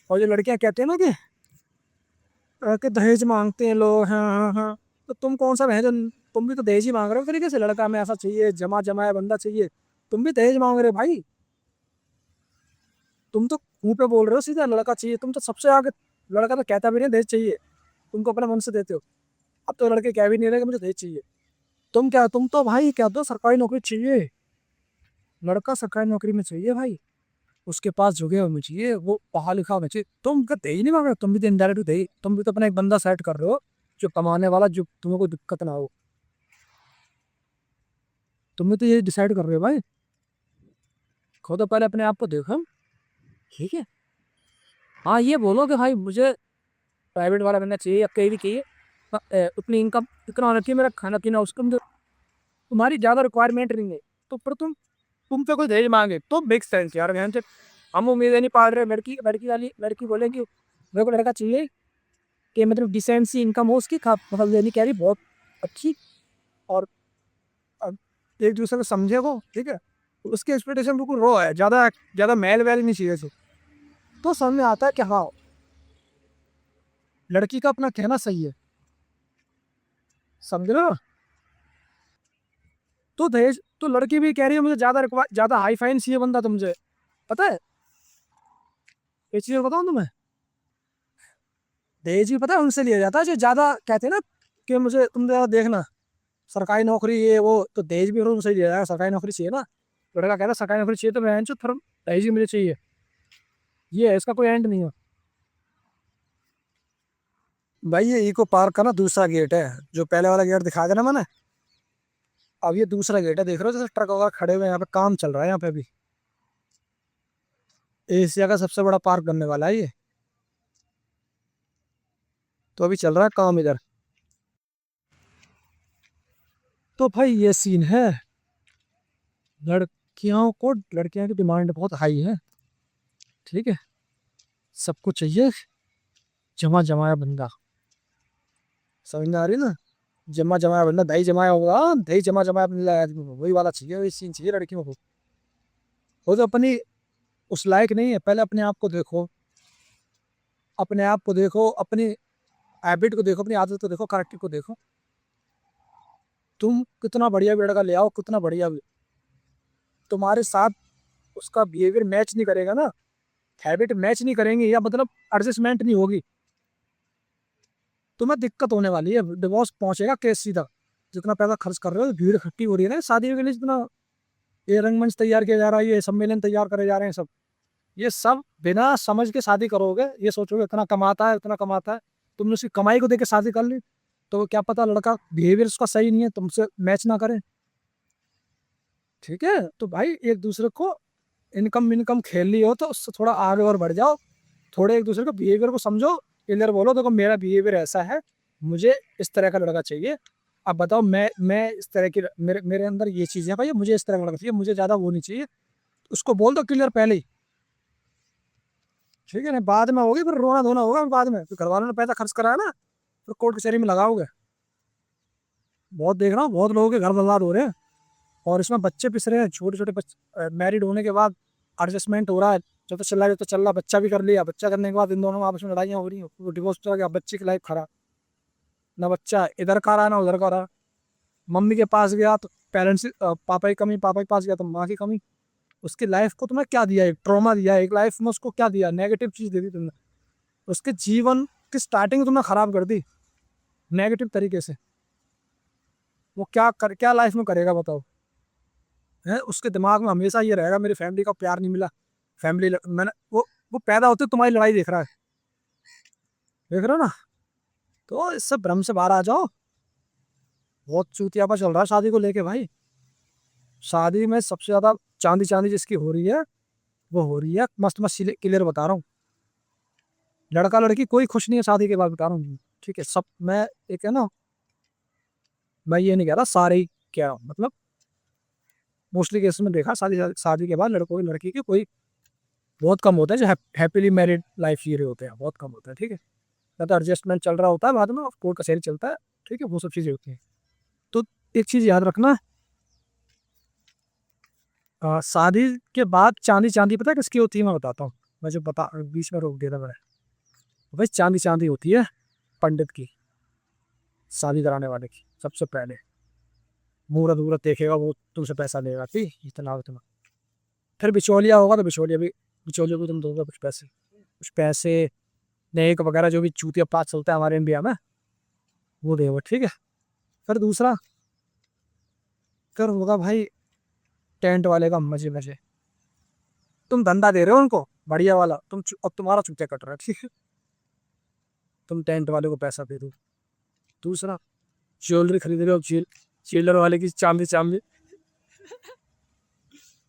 और जो लड़कियां कहते हैं ना कि दहेज मांगते हैं लोग, हाँ हाँ हाँ, तो तुम कौन सा बहन, तुम भी तो दहेज ही मांग रहे हो तरीके से, लड़का में ऐसा चाहिए, जमा जमाया बंदा चाहिए, तुम भी दहेज मांग रहे हो भाई। तुम तो मुंह पे बोल रहे हो सीधा लड़का चाहिए, तुम तो सबसे आगे, लड़का तो कहता भी नहीं दहेज चाहिए, तुमको अपने मन से देते हो। अब तो लड़के कह भी नहीं रहे कि मुझे दहेज चाहिए, तुम तो भाई कह दो सरकारी नौकरी चाहिए, लड़का सरकारी नौकरी में चाहिए भाई, उसके पास झुके होने चाहिए, वो पढ़ा लिखा होना चाहिए। तुम क्या दहेज नहीं मांग रहे हो, तुम भी तो इनडायरेक्ट दहेज, तुम भी तो अपना एक बंदा सेट कर रहे हो जो कमाने वाला, जो तुम्हें कोई दिक्कत ना हो, तुम भी तो ये डिसाइड कर रहे हो भाई। खुद तो पहले अपने आप को देखो, ठीक है। हाँ ये बोलो कि भाई मुझे प्राइवेट वाला बनना चाहिए या कहीं भी चाहिए, अपनी इनकम इतना होना चाहिए, मेरा खाना पीना उसका तुम्हारी ज़्यादा रिक्वायरमेंट नहीं है, तो पर तुम पे कोई दहेज मांगे तो मेक सेंस यार, बहन से हम उम्मीदें नहीं पाल रहे। लड़की लड़की वाली लड़की बोलेगी मेरे को लड़का चाहिए कि मतलब डिसेंट सी इनकम हो उसकी, मतलब ये नहीं कह रही बहुत अच्छी, और एक दूसरे को समझे वो, ठीक है। उसकी एक्सपेक्टेशन बिल्कुल रो है, ज़्यादा ज़्यादा मैल वैल नहीं चाहिए उसे। तो समझ में आता है कि हाँ, लड़की का अपना कहना सही है, समझ रहे हो। तो दहेज तो लड़की भी कह रही है मुझे ज़्यादा हाई फाइन चाहिए बंदा, तो मुझे पता है ये चीज़ बताऊँ तुम्हें, दहेज भी पता है उनसे लिया जाता है जो ज़्यादा कहते हैं ना कि मुझे तुम ज़्यादा देखना सरकारी नौकरी ये वो, तो दहेज भी उनसे लिया जाएगा। सरकारी नौकरी चाहिए ना, लड़का कहता है सरकारी नौकरी चाहिए तो मैं फिर दहेज ही मुझे चाहिए। ये है, इसका कोई एंड नहीं है भाई। ये इको पार्क का ना दूसरा गेट है, जो पहले वाला गेट दिखाया था ना मैंने, अब ये दूसरा गेट है। देख रहे हो जैसे ट्रक वगैरह खड़े हुए हैं, यहाँ पे काम चल रहा है यहाँ पे अभी। एशिया का सबसे बड़ा पार्क बनने वाला है ये, तो अभी चल रहा है काम इधर। तो भाई ये सीन है, लड़कियों की डिमांड बहुत हाई है, ठीक है। सबको चाहिए जमा जमाया बंदा, समझ में आ रही ना। जमा जमाया बंदा, दही जमाया होगा, दही जमा जमाया बंदा, वही वाला चाहिए, वही सीन चाहिए लड़कियों को। वो तो अपनी उस लायक नहीं है, पहले अपने आप को देखो, अपने आप को देखो, अपनी हैबिट को देखो, अपनी आदत को देखो, कैरेक्टर को देखो। तुम कितना बढ़िया भी लड़का ले आओ, कितना बढ़िया भी, तुम्हारे साथ उसका बिहेवियर मैच नहीं करेगा ना, हैबिट मैच नहीं करेंगे, या मतलब एडजस्टमेंट नहीं होगी, तुम्हें दिक्कत होने वाली है, डिवोर्स पहुंचेगा केस सीधा। जितना पैसा खर्च कर रहे हो, भीड़ इकट्ठी हो रही है ना शादी के लिए, जितना ये रंगमंच तैयार किया जा रहा है, ये सम्मेलन तैयार करे जा रहे हैं सब, ये सब बिना समझ के शादी करोगे, ये सोचोगे इतना कमाता है इतना कमाता है, तुमने उसकी कमाई को देख के शादी कर ली, तो क्या पता लड़का बिहेवियर उसका सही नहीं है, तुमसे मैच ना करे, ठीक है। तो भाई एक दूसरे को इनकम इनकम खेल ली हो तो उससे थोड़ा आगे और बढ़ जाओ, थोड़े एक दूसरे को बिहेवियर को समझो, क्लियर बोलो देखो मेरा बिहेवियर ऐसा है, मुझे इस तरह का लड़का चाहिए। अब बताओ मैं इस तरह की, मेरे मेरे अंदर ये चीज़ें भाई, मुझे इस तरह का लड़का चाहिए, मुझे ज़्यादा वो नहीं चाहिए, उसको बोल दो क्लियर पहले ही, ठीक है ना। बाद में होगी फिर रोना धोना होगा बाद में, फिर घर वालों ने पैसा खर्च कराया ना, फिर कोर्ट कचहरी में लगाओगे। बहुत देख रहा हूँ, बहुत लोगों के घर बर्बाद हो रहे हैं, और इसमें बच्चे पिस रहे हैं, छोटे छोटे बच्चे मैरिड होने के बाद एडजस्टमेंट हो रहा है, जो तो चल रहा है जो तो चल रहा, बच्चा भी कर लिया, बच्चा करने के बाद इन दोनों में आपस में लड़ाइयाँ हो रही हैं, डिवोर्स चला गया, बच्चे की लाइफ खराब, ना बच्चा इधर का रहा ना उधर का रहा। मम्मी के पास गया तो पेरेंट्स, पापा की कमी, पापा के पास गया तो माँ की कमी। उसकी लाइफ को तुमने क्या दिया, एक ट्रॉमा दिया, एक लाइफ में उसको क्या दिया, नेगेटिव चीज दे दी तुमने, उसके जीवन की स्टार्टिंग तुमने खराब कर दी नेगेटिव तरीके से। वो क्या लाइफ में करेगा बताओ, है उसके दिमाग में हमेशा ये रहेगा मेरी फैमिली का प्यार नहीं मिला, मैंने वो पैदा होते तुम्हारी लड़ाई देख रहा है, देख रहे हो ना। तो इससे भ्रम से बाहर आ जाओ, बहुत चूतियापा चल रहा है शादी को लेके भाई। शादी में सबसे ज्यादा चांदी चांदी जिसकी हो रही है, वो हो रही है मस्त मस्त क्लियर बता रहा हूँ, लड़का लड़की कोई खुश नहीं है शादी के बाद, बता रहा हूँ, ठीक है। सब मैं एक है ना, मैं ये नहीं कह रहा सारे ही कह रहा हूँ, मतलब मोस्टली केस में देखा शादी शादी के बाद लड़कों की लड़की की कोई, बहुत कम होता है जो हैप्पीली मैरिड लाइफ जी रहे होते हैं, बहुत कम होता है, ठीक है। या तो एडजस्टमेंट चल रहा होता है बाद में, कोर्ट कचहरी चलता है, ठीक है, वो सब चीज़ें होती हैं। तो एक चीज़ याद रखना, शादी के बाद चांदी चांदी पता है किसकी होती है, मैं बताता हूँ। मैं जो बता बीच में रोक दिया था मैंने, भाई चांदी चांदी होती है पंडित की, शादी कराने वाले की सबसे पहले। मुहूर्त वूहर्त देखेगा वो, तुमसे पैसा लेगा, ठीक इतना उतना। फिर बिचौलिया होगा तो बिचौलिया को तुम दोगे कुछ पैसे नेक वगैरह जो भी चूतिया पास चलता है हमारे इंडिया में, वो देगा, ठीक है। फिर दूसरा फिर होगा भाई टेंट वाले का मजे मजे, तुम धंधा दे रहे हो उनको बढ़िया वाला, अब तुम्हारा चूतिया कट रहा है, ठीक है, तुम टेंट वाले को पैसा दे दो। दूसरा ज्वेलरी खरीद रहे हो, ज्वेलर वाले की चांदी चांदी,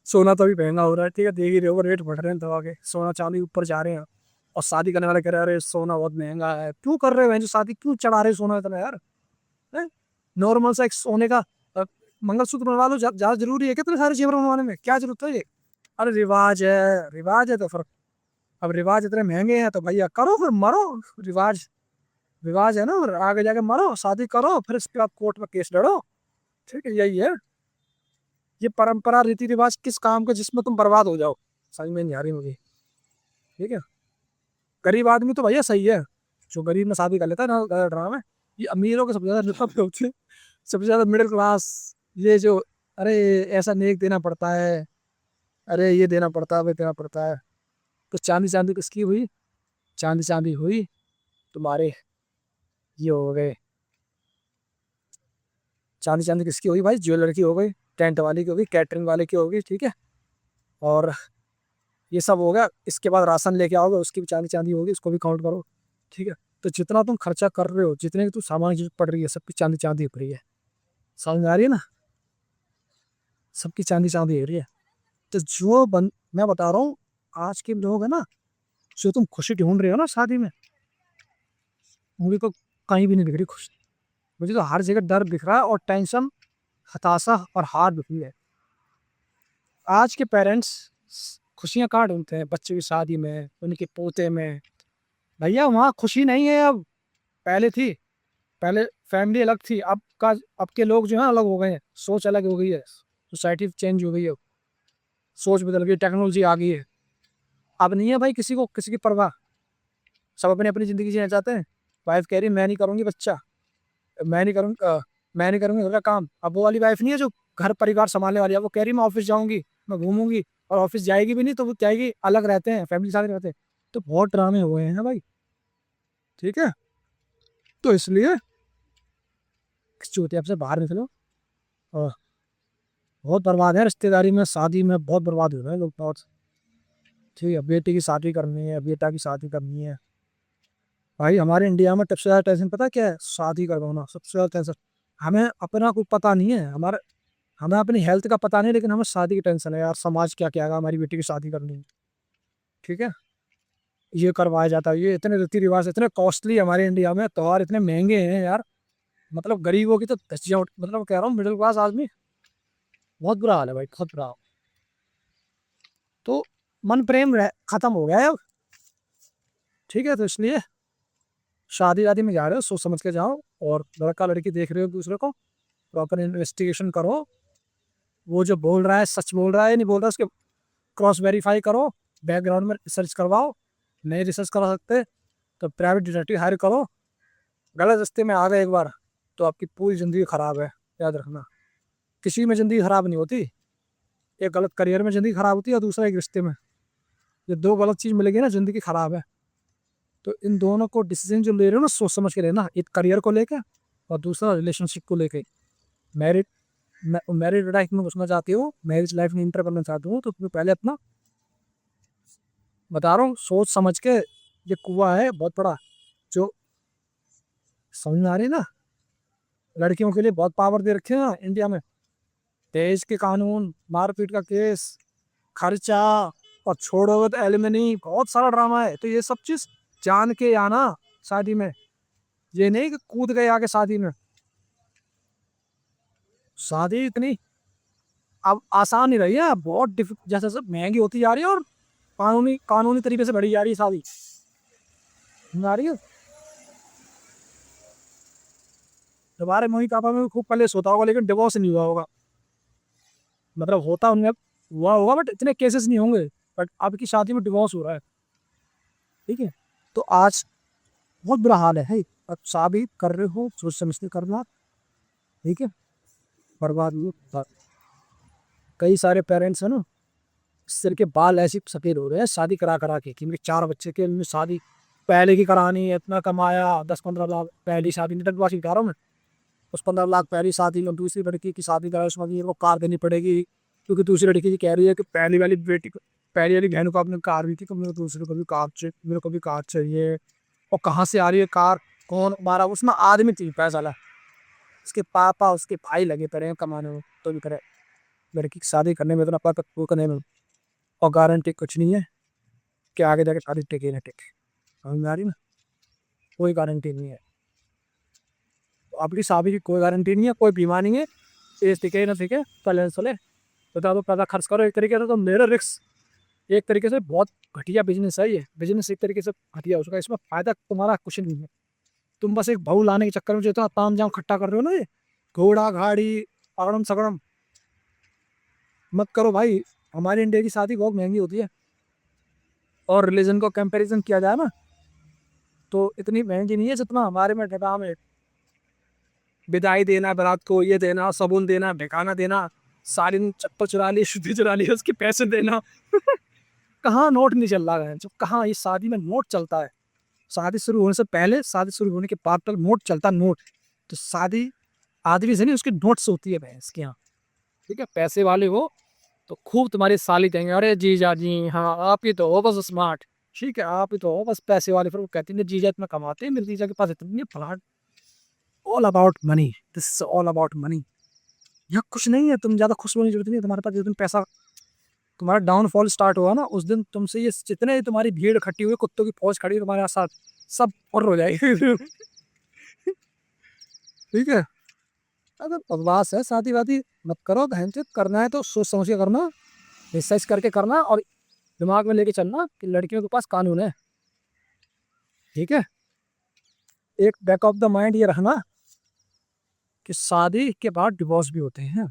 सोना तो अभी महंगा हो रहा है, ठीक है, देख ही रहे हो रेट बढ़ रहे हैं दवा के, सोना चांदी ऊपर जा रहे हैं, और शादी करने वाले कह रहे हैं अरे सोना बहुत महंगा है, क्यों कर रहे हो जो शादी, क्यों चढ़ा रहे हो सोना इतना यार, नॉर्मल सा एक सोने का मंगलसूत्र बनवा लो, ज्यादा जरूरी है कितने सारे जेवर बनवाने में, क्या जरूरत है ये। अरे रिवाज है तो फिर, अब रिवाज इतने महंगे हैं तो भैया करो फिर मरो, रिवाज रिवाज है ना, फिर आगे जाके मरो शादी करो, फिर इसके बाद कोर्ट में केस लड़ो, ठीक है, यही है। ये परंपरा रीति रिवाज किस काम का जिसमें तुम बर्बाद हो जाओ, समझ में नहीं आ रही मुझे। ठीक है, गरीब आदमी तो भैया सही है, जो गरीब में शादी कर लेता है ना ड्रामा में, ये अमीरों के सबसे ज्यादा रिश्वत पे होते हैं, सबसे ज्यादा मिडिल क्लास, ये जो, अरे ऐसा नेक देना पड़ता है, अरे ये देना पड़ता है, वो देना पड़ता है। तो चांदी चांदी किसकी हुई? चांदी चांदी हुई तुम्हारे, ये हो गए, चांदी चांदी किसकी होगी भाई? ज्वेलर की हो गई, टेंट वाले की होगी, कैटरिंग वाले की होगी, ठीक है। और ये सब हो गया, इसके बाद राशन लेके आओगे उसकी भी चांदी चांदी होगी, उसको भी काउंट करो, ठीक है। तो जितना तुम खर्चा कर रहे हो, जितने की तुम सामान की जरूरत पड़ रही है, सबकी चांदी चांदी हो रही है, समझ में आ रही है ना? सबकी चांदी चांदी हो रही है। तो मैं बता रहा हूँ, आज के लोग है ना, जो तुम खुशी ढूंढ रहे हो ना शादी में, मुझे तो कहीं भी नहीं दिख रही खुशी। मुझे तो हर जगह डर दिख रहा है, और टेंशन, हताशा और हार दिख रही है। आज के पेरेंट्स खुशियां कहाँ ढूंढते हैं? बच्चे की शादी में, उनके पोते में। भैया वहाँ खुशी नहीं है अब, पहले थी। पहले फैमिली अलग थी, अब के लोग जो है अलग हो गए हैं, सोच अलग हो गई है, सोसाइटी चेंज हो गई है, सोच बदल गई, टेक्नोलॉजी आ गई है। अब नहीं है भाई किसी को किसी की परवाह, सब अपनी अपनी जिंदगी जीना चाहते हैं। वाइफ कह रही मैं नहीं करूंगी बच्चा, मैं नहीं करूंगी मैं नहीं करूंगी घर का काम। अब वो वाली वाइफ नहीं है जो घर परिवार संभालने वाली है, वो कह रही मैं ऑफिस जाऊंगी, मैं घूमूंगी, और ऑफिस जाएगी भी नहीं, तो वो जाएगी, अलग रहते हैं, फैमिली साथ रहते हैं। तो बहुत ड्रामे हुए हैं भाई, ठीक है। तो इसलिए चुतिया से बाहर निकलो। और बहुत बर्बाद है रिश्तेदारी में, शादी में बहुत बर्बाद हो रहे हैं लोग, बहुत। ठीक है, बेटी की शादी करनी है, बेटा की शादी करनी है। भाई हमारे इंडिया में सबसे ज्यादा टेंशन पता क्या है? शादी करवाना सबसे ज्यादा टेंशन। हमें अपना कुछ पता नहीं है, हमारे हमें अपनी हेल्थ का पता नहीं, लेकिन हमें शादी की टेंशन है यार, समाज क्या कहेगा, हमारी बेटी की शादी करनी है, ठीक है। ये करवाया जाता है, ये इतने रीति रिवाज इतने कॉस्टली, हमारे इंडिया में त्योहार इतने महंगे हैं यार, मतलब गरीबों की तो धज्जियां मतलब कह रहा हूँ, मिडिल क्लास आदमी, बहुत बुरा हाल है भाई, बहुत बुरा हाल। तो मन प्रेम खत्म हो गया है अब, ठीक है। तो इसलिए शादी वादी में जा रहे हो सोच समझ के जाओ, और लड़का लड़की देख रहे हो दूसरे को, प्रॉपर इन्वेस्टिगेशन करो, वो जो बोल रहा है सच बोल रहा है नहीं बोल रहा है, उसके क्रॉस वेरीफाई करो, बैकग्राउंड में रिसर्च करवाओ। नहीं रिसर्च करा सकते तो प्राइवेट डिटेक्टिव हायर करो। गलत रास्ते में आ गए एक बार तो आपकी पूरी जिंदगी खराब है, याद रखना। किसी में जिंदगी खराब नहीं होती, एक गलत करियर में जिंदगी खराब होती है, और दूसरा एक रिश्ते में। ये दो गलत चीज मिलेगी ना, जिंदगी खराब है। तो इन दोनों को डिसीजन जो ले रहे हो ना, सोच समझ के लेना, एक करियर को लेकर और दूसरा रिलेशनशिप को लेकर। मैरिड मैरिड लाइफ में घुसना चाहती हो, मैरिज लाइफ में इंटर करना चाहती हूँ, तो तुम्हें पहले अपना, बता रहा हूँ सोच समझ के, ये कुआं है बहुत बड़ा, जो, समझ में आ रही है ना? लड़कियों के लिए बहुत पावर दे रखे हैं ना इंडिया में, दहेज के कानून, मारपीट का केस, खर्चा, और छोड़ोगे तो एलिमनी, बहुत सारा ड्रामा है। तो ये सब चीज जान के आना शादी में, ये नहीं कि कूद गए आके शादी में। शादी इतनी अब आसान नहीं रही है, बहुत जैसे जैसे महंगी होती जा रही है, और कानूनी कानूनी तरीके से बढ़ी जा रही है शादी, समझ आ रही है? तुम्हारे मम्मी पापा में भी खूब कलेश होता होगा, लेकिन डिवोर्स नहीं हुआ होगा, मतलब होता उनमें हुआ होगा, बट इतने केसेस नहीं होंगे। बट अब की शादी में डिवोर्स हो रहा है, ठीक है। तो आज बहुत बुरा हाल है। अब शादी कर रहे हो सोच समझ के करना, ठीक है। बर्बाद हुए कई सारे पेरेंट्स है ना, सिर के बाल ऐसे सफेद हो रहे हैं शादी करा करा के, कि मेरे 4 बच्चे के, उनमें शादी पहले की करानी है, इतना कमाया, 10-15 लाख पहली शादी, नहीं डरवा सिखा रहा हूँ मैं, 10-15 लाख पहली शादी में, दूसरी लड़की की शादी करा, उसमें भी वो कार देनी पड़ेगी, क्योंकि दूसरी लड़की जी कह रही है कि पहली वाली बेटी को, पहली वाली बहन को आपने कार दी थी, तो मेरे को दूसरे को भी कार चाहिए, मेरे को भी कार चाहिए। और कहाँ से आ रही है कार, कौन मारा, उसमें आदमी थी पैसा ला, उसके पापा उसके भाई लगे पड़े हैं कमाने में, तो भी करे। लड़की की शादी करने में इतना पापा वो करने में, और गारंटी कुछ नहीं है कि आगे जाके शादी टिके ना टिके, समझ में आ रही ना? कोई गारंटी नहीं है। तो आपकी शादी की कोई गारंटी नहीं है, कोई बीमा नहीं है, एज टिके ना टिके, चले चले, बता दो पैसा खर्च करो, एक तरीके से तो मेरा रिक्स, एक तरीके से बहुत घटिया बिजनेस है ये, बिजनेस एक तरीके से घटिया हो चुका है, इसमें फायदा तुम्हारा कुछ नहीं है। तुम बस एक बहू लाने के चक्कर में जो इतना ताम जाम खट्टा कर रहे हो ना, ये घोड़ा गाड़ी अगड़म सगड़म, मत करो भाई, हमारे इंडिया की शादी बहुत महंगी होती है, और रिलीजन को कंपैरिजन किया जाए ना तो इतनी महंगी नहीं है जितना हमारे में ठेका में विदाई देना, बारात को ये देना, सबून देना, ढिकाना देना, सारी चप्पल चुरा ली, शुद्धि चुरा ली, उसके पैसे देना। कहाँ नोट नहीं चल रहा है जो, कहाँ ये शादी में नोट चलता है। शादी शुरू होने से पहले, शादी शुरू होने के बाद तक नोट चलता, नोट। तो शादी आदमी से नहीं, उसकी नोट्स होती है भैंस के यहाँ। ठीक है, पैसे वाले हो तो खूब तुम्हारी साली कहेंगे, अरे जीजा जी हाँ आप ही तो हो बस स्मार्ट, ठीक है आप ही तो हो बस पैसे वाले। फिर वो कहती है जीजा इतना कमाते हैं, मेरे जीजा के पास इतनी flat. All about money, this is all about money. यहाँ कुछ नहीं है, तुम ज्यादा खुश होने की जरूरत नहीं है। तुम्हारे पास जिस दिन पैसा, तुम्हारा डाउनफॉल स्टार्ट हुआ ना, उस दिन तुमसे ये जितने तुम्हारी भीड़ इकट्ठी हुई, कुत्तों की फौज खड़ी तुम्हारे साथ, सब और हो जाएगी। ठीक है, अगर बकवास है शादी वादी मत करो बहन से। करना है तो सोच समझ के करना, रिसर्च करके करना, और दिमाग में लेके चलना कि लड़कियों के पास कानून है। ठीक है, एक बैक ऑफ द माइंड ये रखना कि शादी के बाद डिवोर्स भी होते हैं,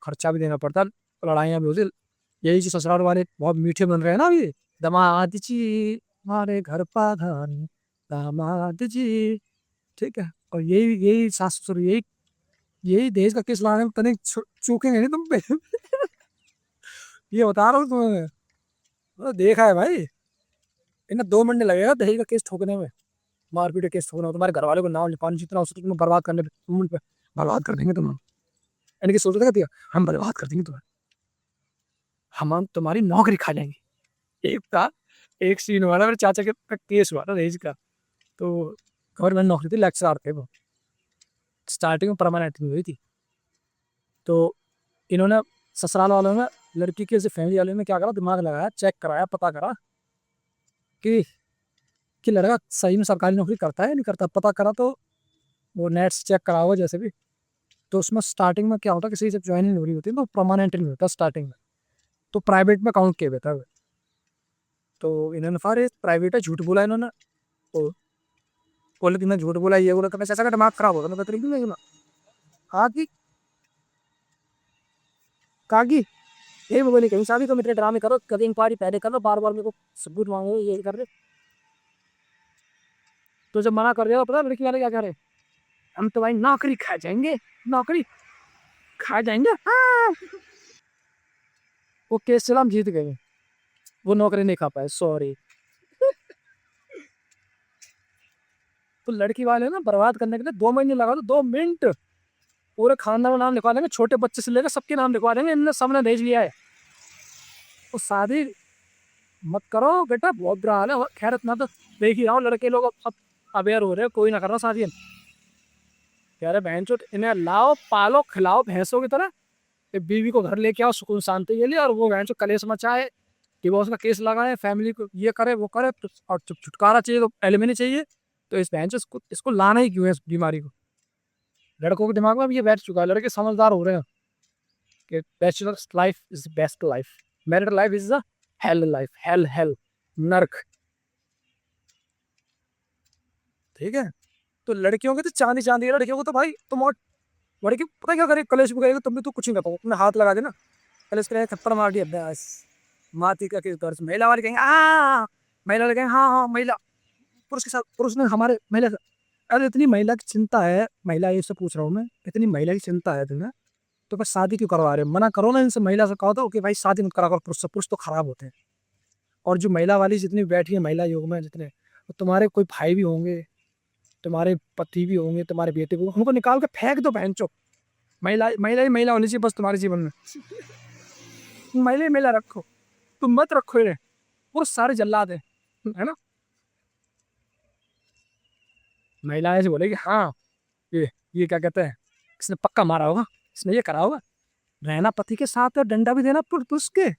खर्चा भी देना पड़ता है, लड़ाइयाँ भी होती है। यही जो ससुराल वाले बहुत मीठे बन रहे हैं ना अभी, दामाद जी हमारे घर पधारे, दामाद जी। ठीक है, और यही यही सास ससुर यही यही दहेज का केस लाने में तनिक चूकेंगे नहीं तुम पे। ये बता रहा हूँ तुम्हें, मतलब देखा है भाई, इन्हें 2 मिनट नहीं लगेगा दहेज का केस ठोकने में, मारपीट का केस ठोकने में। तुम्हारे घर वाले को नाम लिपान जितना हो सके तुम्हें बर्बाद करने पे, 2 मिनट पे बर्बाद कर देंगे तुम्हें। इनकी सोच रहे थे हम बर्बाद कर देंगे तुम्हें, हम तुम्हारी नौकरी खा जाएंगे। एक था, एक सीन हुआ ना मेरे चाचा के का केस हुआ था दहेज का। तो गवर्नमेंट नौकरी थी, लेक्चरर थे वो, स्टार्टिंग में परमानेंट नहीं हुई थी। तो इन्होंने, ससुराल वालों ने लड़की के फैमिली वालों ने क्या करा, दिमाग लगाया, चेक कराया, पता करा कि लड़का सही में सरकारी नौकरी करता है या नहीं करता। पता करा तो वो नेट से चेक करा हुआ जैसे भी, तो उसमें स्टार्टिंग में क्या होता है, किसी जब ज्वाइनिंग हो रही होती है तो परमानेंट नहीं होता स्टार्टिंग में, तो प्राइवेट में काउंट किया जाता है। तो इन्होंने सारे प्राइवेट है, झूठ बोला इन्होंने। तो बोले तुमने झूठ बोला, ये बोला, तो मैं ऐसा का दिमाग खराब होता, मैं तरीके नहीं सुना। हाँ कि कागी ये बोली कहीं शादी तो मेरे ड्रामे करो, कभी इंक्वायरी पहले करो, बार बार मेरे को सबूत मांगो, ये कर रहे। तो जब मना कर रहे हो, पता लड़की वाले क्या कह रहे, हम तो भाई नौकरी खा जाएंगे, नौकरी खा जाएंगे। हाँ। वो केस चला, हम जीत गए, वो नौकरी नहीं खा पाए, सॉरी। तो लड़की वाले ना बर्बाद करने के लिए 2 महीने लगा, तो 2 मिनट पूरे खानदान में नाम लिखवा देंगे, छोटे बच्चे से लेकर सबके नाम लिखवा देंगे, इनने सबने भेज लिया है। तो शादी मत करो बेटा, बहुत बुरा हाल है। खैर इतना तो देख ही रहा हूँ, लड़के लोग अब अवेयर हो रहे हैं, कोई ना कर रहा शादी। कह रहे बहन चोट इन्हें लाओ, पालो, खिलाओ भैंसों की तरह, बीवी को घर लेके आओ, सुकून शांति के लिए, और वो बहन चो कलेश मचाए, डिवोर्स का केस लगाए, फैमिली को ये करे वो करे, और छुटकारा चाहिए तो एलिमनी चाहिए। तो इस बहन चो इसको लाना ही क्यों है इस बीमारी को। लड़कों के दिमाग में अब ये बैठ चुका है, लड़के समझदार हो रहे हैं कि bachelor life is best life, married life is the hell life, hello hello नर्क। ठीक है, तो लड़कियों के तो चांदी चांदी है, लड़कियों को तो भाई तुम, और लड़की पता क्या करे, कलेश में करेगा तुम भी, तो कुछ नहीं कर पाओ, तुमने हाथ लगा देना कलेश करेगा, थप्पड़ मार दिया बस, माती का किस दर्द। महिला वाले कहेंगे महिला वाले कहेंगे हाँ हाँ महिला, पुरुष के साथ, पुरुष ने हमारे महिला। अरे इतनी महिला की चिंता है, महिला ये से पूछ रहा हूँ मैं, इतनी महिला की चिंता है तुम्हें, तो फिर शादी क्यों करवा रहे हो। मना करो ना इनसे, महिला से कहो तो कि भाई शादी मत करा करो पुरुष से, पुरुष तो खराब होते हैं। और जो महिला वाली जितनी बैठी है महिला योग में जितने, तो तुम्हारे कोई भाई भी होंगे, तुम्हारे पति भी होंगे, तुम्हारे बेटे भी, उनको निकाल के फेंक दो बहन चो। महिला महिला ही महिला होनी चाहिए बस तुम्हारे जीवन में, महिला ही महिला रखो, तुम मत रखो इन्हें, वो सारे जल्लाद है ना। महिला ऐसे बोलेगी हाँ ये क्या कहते हैं, इसने पक्का मारा होगा, इसने ये करा होगा, रहना पति के साथ है, डंडा भी देना पुरुष के।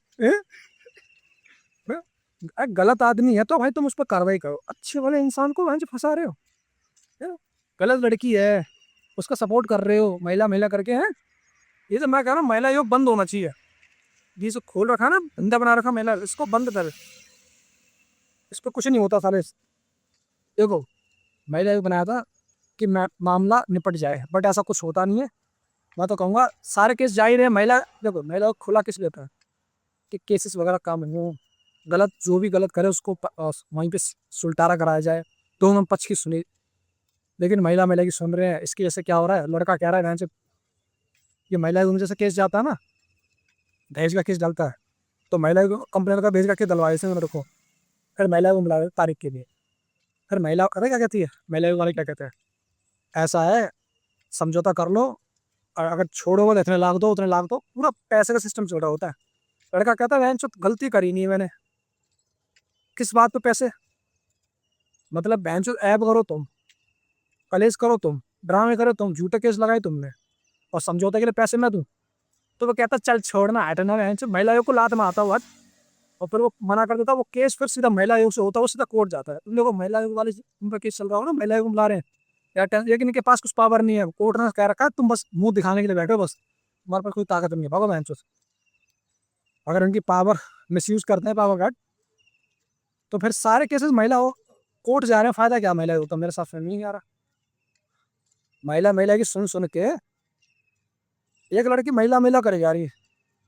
गलत आदमी है तो भाई तुम उस पर कार्रवाई करो, अच्छे वाले इंसान को वहां फंसा रहे हो। हैं? गलत लड़की है, उसका सपोर्ट कर रहे हो, महिला महिला करके हैं। ये तो मैं कह रहा हूँ महिला योग बंद होना चाहिए, जिसे खोल रखा ना, धंधा बना रखा महिला, इसको बंद कर, इस पर कुछ नहीं होता साले। देखो महिला योग बनाया था कि मामला निपट जाए, बट ऐसा कुछ होता नहीं है। मैं तो कहूँगा सारे केस जा ही रहे हैं। महिला देखो, महिला को खुला किस लेता है कि केसेस वगैरह काम हो, गलत जो भी गलत करे उसको वहीं पे सुलटारा कराया जाए, दोनों पक्ष की सुनी। लेकिन महिला महिला की सुन रहे हैं, इसकी वजह से क्या हो रहा है, लड़का कह रहा है बहन से, ये महिला की जैसे केस जाता है ना, दहेज का केस डालता है, तो महिला को कंप्लेन का भेज का केस डलवाए से मेरे को, फिर महिला को बुला तारीख के लिए, फिर महिला अरे क्या कहती है, महिला वाले क्या कहते हैं, ऐसा है समझौता कर लो, और अगर छोड़ोगे तो इतने लाख दो, उतने लाख दो, पूरा पैसे का सिस्टम चल रहा होता है। लड़का कहता है बहन चो गलती करी नहीं है मैंने, किस बात पे पैसे, मतलब बहन चो ऐप करो तुम, कलेश करो तुम, ड्रामे करो तुम, झूठे केस लगाए तुमने, और समझौते के लिए पैसे मैं दूं। तो वो कहता चल छोड़ना हटना, बहन चो महिला आयोग को लात में आता हुआ, और फिर वो मना कर देता, वो केस फिर सीधा महिला आयोग से होता है, वो सीधा कोर्ट जाता है। तुम देखो महिला आयोग वाले तुम पे केस चल रहा हो ना, महिला आयोग बुला रहे हैं या, लेकिन इनके पास कुछ पावर नहीं है, कोर्ट ने कह रखा है तुम बस मुंह दिखाने के लिए बैठो, बस तुम्हारे पास कोई ताकत नहीं है, भागो बहन चो। अगर उनकी पावर मिस यूज करते हैं पावर कार्ड, तो फिर सारे केसेस महिला हो कोर्ट जा रहे हैं, फायदा क्या महिला हो, तो मेरे साथ समझ नहीं आ रहा। महिला महिला की सुन सुन के एक लड़की महिला महिला करे जा रही है।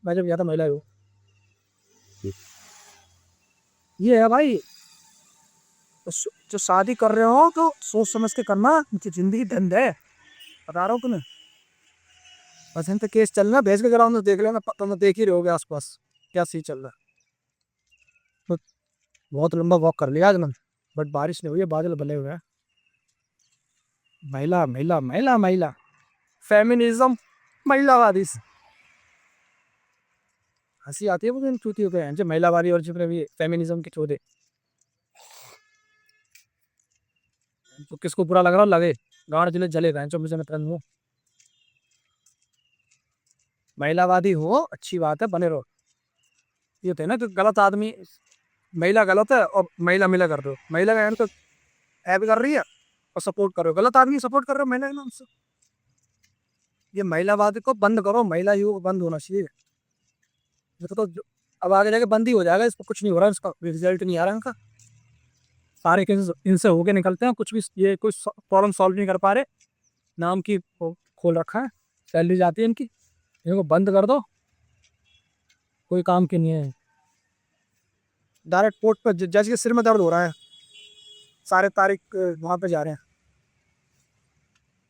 मैं जब गया था महिला हो, ये है भाई, तो जो शादी कर रहे हो तो सोच समझ के करना, उनकी जिंदगी धंध है, बता रहा हूँ तुम्हें। बस इन पे केस चलना, भेज के ग्राउंड में देख लेना, तुम देख ही रहोगे आसपास क्या सी चल रहा है। तो बहुत लंबा वॉक कर लिया आज मैंने, बट बारिश नहीं हुई है, बादल बने हुए हैं। महिला महिला महिला महिला, फेमिनिज्म, महिलावादी, हंसी आती है मुझे इन चूतियों पे, जो महिलावादी और जितने भी फेमिनिज्म के चौधे, तो किसको बुरा लग रहा लगे, गाँव जिले जलेगा जो मुझे मतलब हूँ। महिलावादी हो अच्छी बात है, बने रहो। ये होते है ना, तो गलत आदमी, महिला गलत है और महिला मिला कर दो, महिला का तो ऐप कर रही है और सपोर्ट करो, गलत आदमी सपोर्ट कर रहे हो महिला के नाम से। ये महिलावादी को बंद करो, महिला युग बंद होना चाहिए। तो अब आगे जाके बंद ही हो जाएगा, इसको कुछ नहीं हो रहा है, इसका रिजल्ट नहीं आ रहा है इनका, सारे केसेस इनसे होके निकलते हैं, कुछ भी ये कोई प्रॉब्लम सॉल्व नहीं कर पा रहे। नाम की खोल रखा है, सैलरी जाती है इनकी, इनको बंद कर दो, कोई काम की नहीं है। डायरेक्ट कोर्ट पर जज के सिर में दर्द हो रहा है, सारे तारीख वहां पे जा रहे हैं।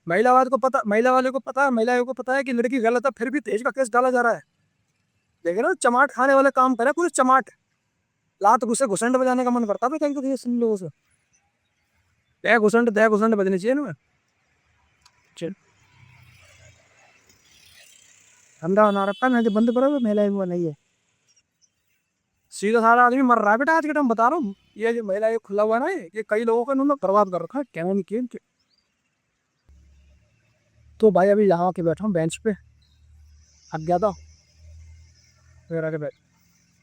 महिलावाद को पता, महिला वाले को पता है, महिला को पता है कि लड़की गलत है, फिर भी दहेज का केस डाला जा रहा है। देखे ना, चमाट खाने वाले काम करे पूरे चमाट, लात घुसे घुसंड बजाने का मन करता है कहीं तो सुन लोगों से, दे घुसंड बजनी चाहिए ना। चल ठंडा बना रखा है, बंद करो, महिला वो नहीं है, सीधा सारा आदमी मर रहा है बेटा आज के टाइम, बता रहा हूँ। ये जो महिला ये खुला हुआ ना, ये कई लोगों को इन्होंने बर्बाद कर रखा है, क्या नहीं किए। तो भाई अभी यहाँ के बैठा हूँ बेंच पे, थक गया था वगैरह के बैठ।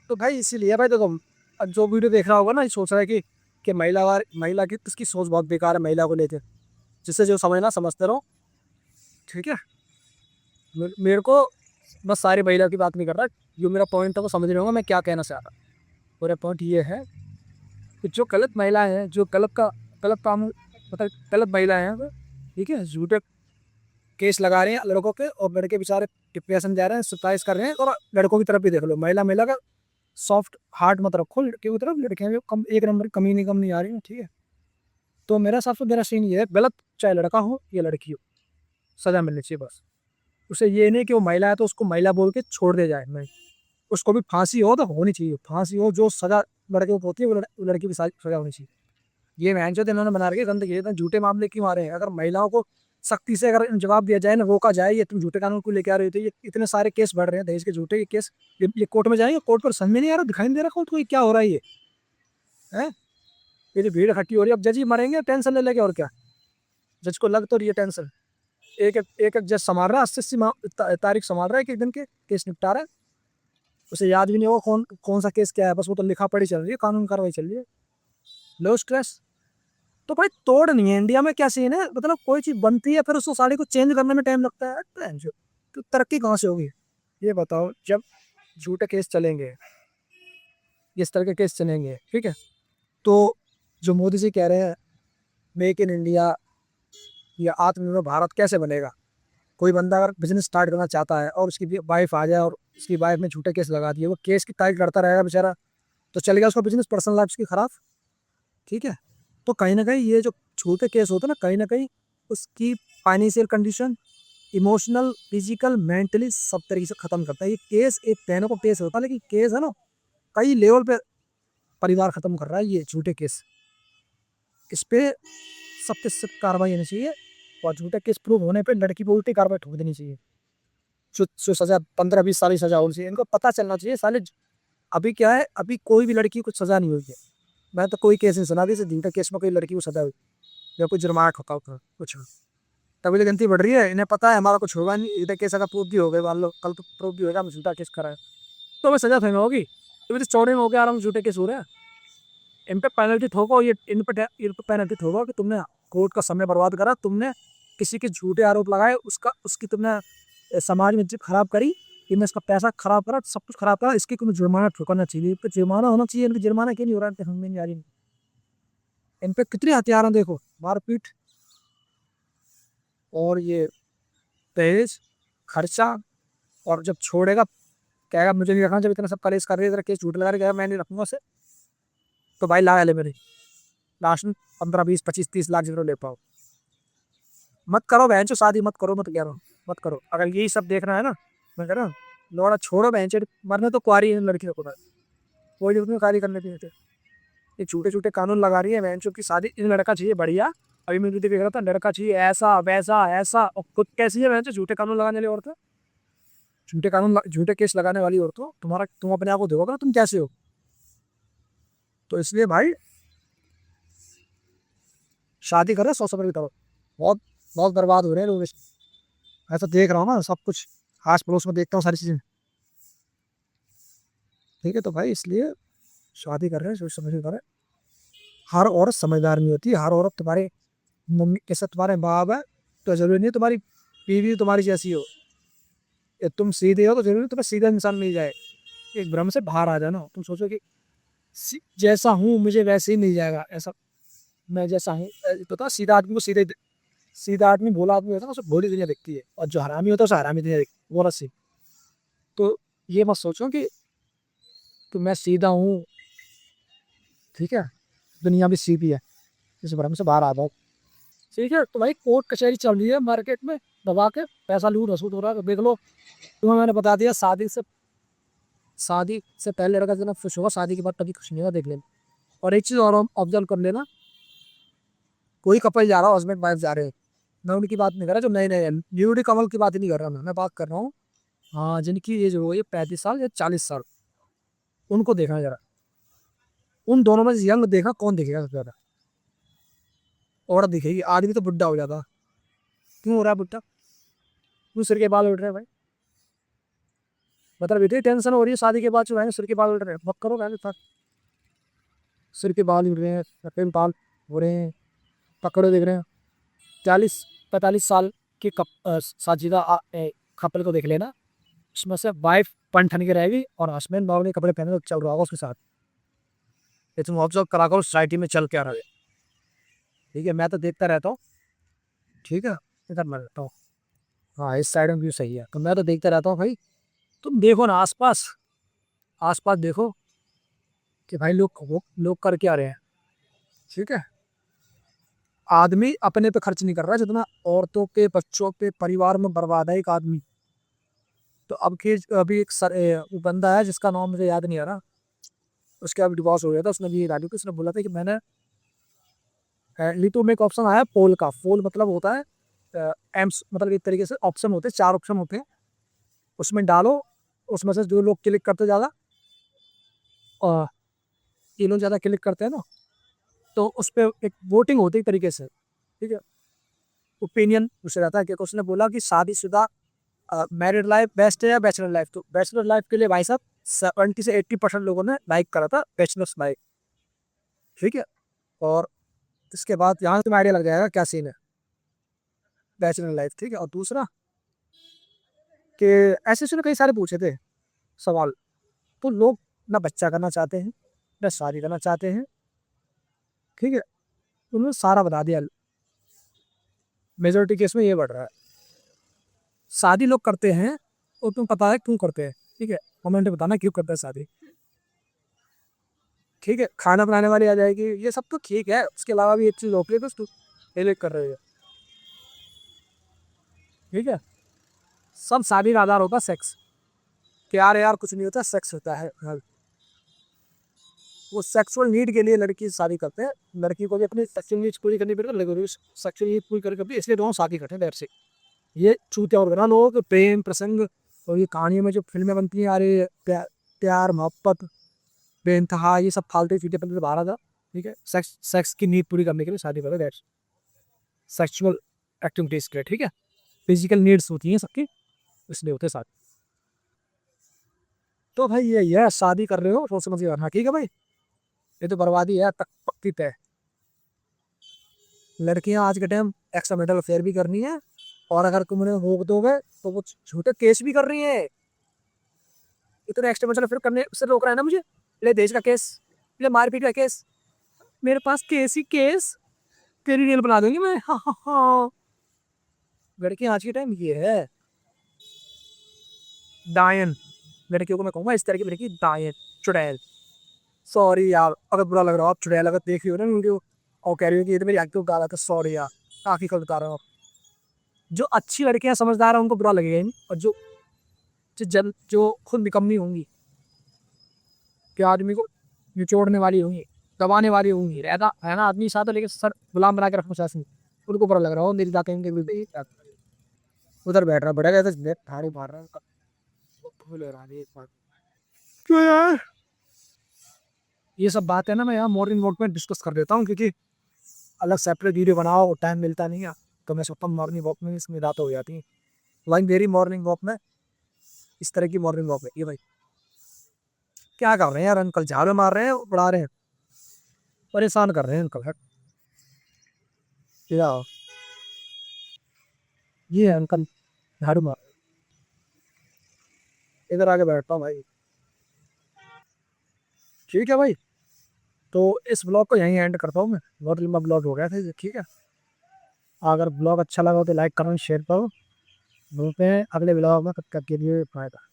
तो भाई इसीलिए भाई देखो, जो वीडियो देख रहा होगा ना, ये सोच रहा है कि महिला की इसकी सोच बहुत बेकार है महिला को लेकर, जिससे जो समझना समझते रहो, ठीक है। मेरे को बस सारी महिला की बात नहीं कर रहा, जो मेरा पॉइंट था वो समझ रहे होंगे मैं क्या कहना चाह रहा। मेरा पॉइंट ये है कि जो गलत महिलाएं हैं, जो गलत काम, मतलब गलत महिलाएं हैं, ठीक है, झूठे केस लगा रहे हैं लड़कों पे, और लड़के बेचारे डिप्रेशन जा रहे हैं, सुसाइड कर रहे हैं। और लड़कों की तरफ भी देख लो, महिला महिला का सॉफ्ट हार्ट मत रखो, लड़कियों की तरफ लड़कियां भी कम, एक नंबर कमी नहीं आ रही है, ठीक है। तो मेरा हिसाब से मेरा सीन ये है, गलत चाहे लड़का हो या लड़की हो, सजा मिलनी चाहिए बस। उसे ये नहीं कि वो महिला है तो उसको महिला बोल के छोड़ दिया जाए, नहीं, उसको भी फांसी हो तो होनी चाहिए, फांसी हो जो सजा लड़के को होती है, वो लड़की भी सजा होनी चाहिए। ये वैन जो इन्होंने बना रखी गंदगी, इतने झूठे मामले क्यों आ रहे हैं। अगर महिलाओं को सख्ती से अगर जवाब दिया जाए ना, रोका जाए, ये तुम झूठे कानून को लेके आ रहे थे, ये इतने सारे केस बढ़ रहे हैं दहेज के झूठे, ये केस ये कोर्ट में जाएंगे, कोर्ट पर समझ में नहीं आ रहा, दिखाई नहीं दे रहा कोर्ट को क्या हो रहा है ये है। ये जो भीड़ इकट्ठी हो रही है, अब जज ही मरेंगे टेंशन ले लेके, और क्या, जज को लग तो रही है टेंशन। एक एक जज संभाल रहा है, 80 तारीख संभाल रहा है, एक दिन के केस निपटा रहा है, उसे याद भी नहीं होगा कौन कौन सा केस क्या है, बस वो तो लिखा पढ़ी चल रही है, कानून कार्रवाई चल रही है, लो स्ट्रेस। तो भाई तोड़ नहीं है इंडिया में, क्या सीन है, मतलब कोई चीज बनती है फिर उसको साड़ी को चेंज करने में टाइम लगता है, तो तरक्की कहाँ से होगी। ये बताओ, जब झूठे केस चलेंगे, इस तरह के केस चलेंगे, ठीक है, तो जो मोदी जी कह रहे हैं मेक इन इंडिया या आत्मनिर्भर भारत कैसे बनेगा, कोई बंदा अगर बिजनेस स्टार्ट करना चाहता है और उसकी वाइफ आ जाए और उसकी वाइफ ने झूठे केस लगा दिए, वो केस की तारीफ करता रहेगा बेचारा, तो चल गया उसका बिजनेस, पर्सनल लाइफ उसकी खराब। ठीक है, तो कहीं ना कहीं ये जो झूठे केस होते हैं ना कहीं उसकी financial condition, emotional, physical, mentally सब तरीके से खत्म करता है। ये केस एक बहनों को केस होता है, लेकिन केस है ना कई लेवल पे परिवार खत्म कर रहा है ये झूठे केस। इस पे सख्त से सख्त कार्रवाई होनी चाहिए, और झूठे केस प्रूव होने पे लड़की को उल्टी कार्रवाई ठोक देनी चाहिए। जो सजा 15-20 साल की सजा होनी चाहिए, इनको पता चलना चाहिए साले। अभी क्या है, अभी कोई भी लड़की को सजा नहीं हुई है, मैं तो कोई केस नहीं सुना दी झूठे केस में कोई लड़की को सजा हुई या कोई जुर्माना ठोका होता कुछ। तभी तो गिनती बढ़ रही है, इन्हें पता है हमारा कुछ होगा नहीं, झूठे केस अगर प्रूफ भी हो गए मान लो, कल तो प्रूफ भी होगा हम झूठा केस करा है, तो हमें सजा थोड़ी ना होगी। अभी तो चौड़े में हो गया आराम से झूठे केस हो रहे हैं। इन पे पेनल्टी ठोको, ये इन पे पेनल्टी ठोको कि तुमने कोर्ट का समय बर्बाद करा, तुमने किसी के झूठे आरोप लगाए, उसकी तुमने समाज में इज्जत खराब करी, इनने इसका पैसा खराब करा, सब कुछ खराब करा, इसकी तुम्हें जुर्माना ठोकना चाहिए, इन पे जुर्माना होना चाहिए। इनका जुर्माना क्यों नहीं हो रहा है समझ में नहीं आ रही। इन पे कितने हथियार हैं देखो, मारपीट और ये दहेज, खर्चा, और जब छोड़ेगा कहेगा मुझे नहीं रखना, जब इतना सब कलेश कर रही है, केस झूठ लगा रही है, मैं नहीं रखूंगा उसे, तो भाई ला ले मेरे लास्ट में 15, 20, 25, 30 लाख जितना ले पाओ। मत करो बहन चो शादी, मत करो, मत कह रहा हूँ मत करो। अगर यही सब देखना है ना, मैं कह रहा हूँ लौड़ा छोड़ो बहन चो, मरने तो कुआरी है लड़की को, कोई नहीं कार्य करने देते। ये झूठे झूठे कानून लगा रही है बहन चो की शादी, इन लड़का चाहिए बढ़िया। अभी मैं देख रहा था लड़का चाहिए ऐसा वैसा ऐसा, और खुद कैसी है बहन चो झूठे कानून लगाने वाली औरतें, झूठे केस लगाने वाली औरतों, तुम अपने आप को देखोगे ना तुम कैसे हो। तो इसलिए भाई शादी कर रहे 100 सबर की तरफ, बहुत बहुत बर्बाद हो रहे हैं लोग। ऐसा देख रहा हूँ ना सब कुछ, आस पड़ोस में देखता हूँ सारी चीजें। ठीक है, तो भाई इसलिए शादी कर रहे हैं सोच समझ के करें। हर औरत समझदार नहीं होती, हर औरत तुम्हारे मम्मी कैसे तुम्हारे बाप है तो जरूरी नहीं है तुम्हारी बीवी तुम्हारी जैसी हो, या तुम सीधे हो तो जरूरी तुम्हें सीधा इंसान मिल जाए। एक भ्रम से बाहर आ जाना, तुम सोचो कि जैसा हूँ मुझे वैसे ही मिल जाएगा, ऐसा मैं जैसा हूँ। पता सीधा आदमी को सीधा आदमी भोला आदमी होता है ना, उसे भोली दुनिया दिखती है, और जो हरामी होता है उसे हरामी दुनिया दिखती है, वो रस्सी। तो ये मत सोचो कि मैं सीधा हूँ, ठीक है, दुनिया भी सीधी है, इस भ्रम से बाहर आ जाओ। ठीक है, तो भाई कोर्ट कचहरी चल रही है मार्केट में, दबा के पैसा लूट वसूल हो रहा है, देख लो। तुम्हें मैंने बता दिया, शादी से पहले लड़का जितना खुश होगा, शादी के बाद कभी खुश नहीं होगा, देख लेना। और एक चीज और ऑब्जर्व कर लेना, कोई कपल जा रहा हो, हस्बैंड वाइफ जा रहे हैं, मैं उनकी बात नहीं कर रहा जो नए नए न्यूडी कमल की बात नहीं कर रहा, मैं बात कर रहा हूँ हाँ जिनकी एज हो ये 35 साल या 40 साल, उनको देखना जरा। उन दोनों में से यंग देखा कौन दिखेगा सबसे ज्यादा, औरत दिखेगी। आदमी तो बुढ़ा हो जाता, क्यों हो रहा है बुढ़ा, क्यों सिर के बाल उठ रहे हैं भाई, मतलब इतनी टेंशन हो रही है शादी के बाद जो है सिर के बाल उठ रहे हैं, मत करो भाई। सिर के बाल उठ रहे हैं, सफेद बाल हो रहे हैं, पकड़े दिख रहे हैं। 40-45 साल के साजिदा कपल को देख लेना, उसमें से वाइफ पन ठन के रहेगी और हस्बैंड नॉर्मली कपड़े पहने तो चल रहा होगा उसके साथ। ये तुम ऑब्जर्व करा करो सोसाइटी में चल क्या रहा है। ठीक है, मैं तो देखता रहता हूँ। ठीक है, इधर मैं रहता हूँ, हाँ इस साइड में व्यू सही है, तो मैं तो देखता रहता हूँ भाई। तुम देखो ना आसपास, आसपास देखो कि भाई लोग कर क्या रहे हैं। ठीक है, आदमी अपने पे खर्च नहीं कर रहा है जितना औरतों पे, बच्चों पे, परिवार में बर्बाद है एक आदमी। तो अभी एक वो बंदा है जिसका नाम मुझे याद नहीं आ रहा, उसके अभी डिवोर्स हो गया था, उसने भी डाली थी, उसने बोला था कि मैंने लिटो में एक ऑप्शन आया पोल का, पोल मतलब होता है एम्स, मतलब एक तरीके से ऑप्शन होते हैं, 4 ऑप्शन होते हैं, उसमें डालो, उसमें से जो लोग क्लिक करते ज़्यादा, और ये लोग ज़्यादा क्लिक करते हैं ना, तो उस पर एक वोटिंग होती है एक तरीके से। ठीक है, ओपिनियन उससे रहता है, क्योंकि उसने बोला कि शादीशुदा मैरिड लाइफ बेस्ट है या बैचलर लाइफ, तो बैचलर लाइफ के लिए भाई साहब 70 से 80% लोगों ने लाइक करा था बैचलर्स लाइफ। ठीक है, और इसके बाद यहाँ से तुम्हें आइडिया लग जाएगा क्या सीन है बैचलर लाइफ। ठीक है, और दूसरा कि ऐसे उसने कई सारे पूछे थे सवाल, तो लोग ना बच्चा करना चाहते हैं ना शादी करना चाहते हैं। ठीक है, उन्होंने सारा बता दिया, मेजोरिटी केस में ये बढ़ रहा है। शादी लोग करते हैं और तुम पता है क्यों करते हैं, ठीक है, कमेंट में बताना क्यों करते हैं शादी। ठीक है, खाना बनाने वाली आ जाएगी, ये सब तो ठीक है, उसके अलावा भी एक चीज होती है बस तू ये कर रहे हो, ठीक है। सब शादी का आधार होता है सेक्स। प्यार यार कुछ नहीं होता, सेक्स होता है। हाँ, वो सेक्सुअल नीड के लिए लड़की से शादी करते हैं, लड़की को भी अपनी सेक्सुअल नीड्स पूरी करनी पड़ेगी, लड़की को भी सेक्सुअल नीड पूरी करके इसलिए दोनों शादी करते हैं देर से। ये चूतिया और बना लोग प्रेम प्रसंग और ये कहानियों में जो फिल्में बनती हैं यार, ये प्यार मोहब्बत बेइंतहा, ये सब फालतू चीजें पहले बाहर आ था, ठीक है। सेक्स सेक्स की नीड पूरी करने के लिए शादी करते हैं, सेक्सुअल एक्टिविटीज के लिए, ठीक है। फिजिकल नीड्स होती हैं सबकी, इसलिए होते हैं शादी। तो भाई ये शादी कर रहे हो सोच समझ के करना, ठीक है भाई। ये तो बर्बादी है तक पक्की तय। लड़कियां आज के टाइम एक्स्ट्रा मैरिटल अफेयर भी करनी है, और अगर तुम उन्हें रोक दोगे तो वो झूठे केस भी कर रही है। इतने एक्स्ट्रा मैरिटल अफेयर करने से रोक रहा है ना मुझे, ले देश का केस, ले मारपीट का केस, मेरे पास केस ही केस, तेरी रील बना दूंगी मैं। हाँ हाँ हाँ। लड़कियां आज के टाइम ये है डायन, लड़कियों को मैं कहूंगा इस तरह की लड़की डायन, चुड़ैल। सॉरी यार अगर बुरा लग रहा हो, आप चुड़ैल अगर देख रही हो ना वीडियो और कह रही हो कि ये तो मेरी एक्टिव गाला था, सॉरी यार, काफी गलत बता रहा हूँ। जो अच्छी लड़कियां समझदार है उनको बुरा लगेगा ही नहीं, और जो खुद निकम्मी होंगी कि आदमी को निचोड़ने वाली होंगी, दबाने वाली होंगी, रहना है ना आदमी साथ, लेकिन सर गुलाम बना के रखना चाहती हैं, उनको बुरा लग रहा हो मेरी जाके उधर बैठ रहा बड़ा गया थाड़ी मार रहा भूल रहा है एक बार। क्यों यार ये सब बात है ना, मैं यहाँ मॉर्निंग वॉक में डिस्कस कर देता हूँ, क्योंकि अलग सेपरेट वीडियो बनाओ टाइम मिलता नहीं है, तो मैं सोचता हूँ मॉर्निंग वॉक में इसमें रात हो जाती है। लाइक मेरी मॉर्निंग वॉक में इस तरह की मॉर्निंग वॉक है ये भाई। क्या कर रहे हैं यार अंकल, झाड़ू मार रहे हैं उड़ा रहे हैं, परेशान कर रहे हैं अंकल। क्या ये है अंकल झाड़ू मार, इधर आके बैठता हूँ भाई। ठीक है भाई, तो इस ब्लॉग को यहीं एंड करता हूँ मैं, बहुत लंबा ब्लॉग हो गया था ये, ठीक है। अगर ब्लॉग अच्छा लगा हो तो लाइक करो शेयर करो, मिलते हैं अगले ब्लॉग में, तब तक के लिए फायदा।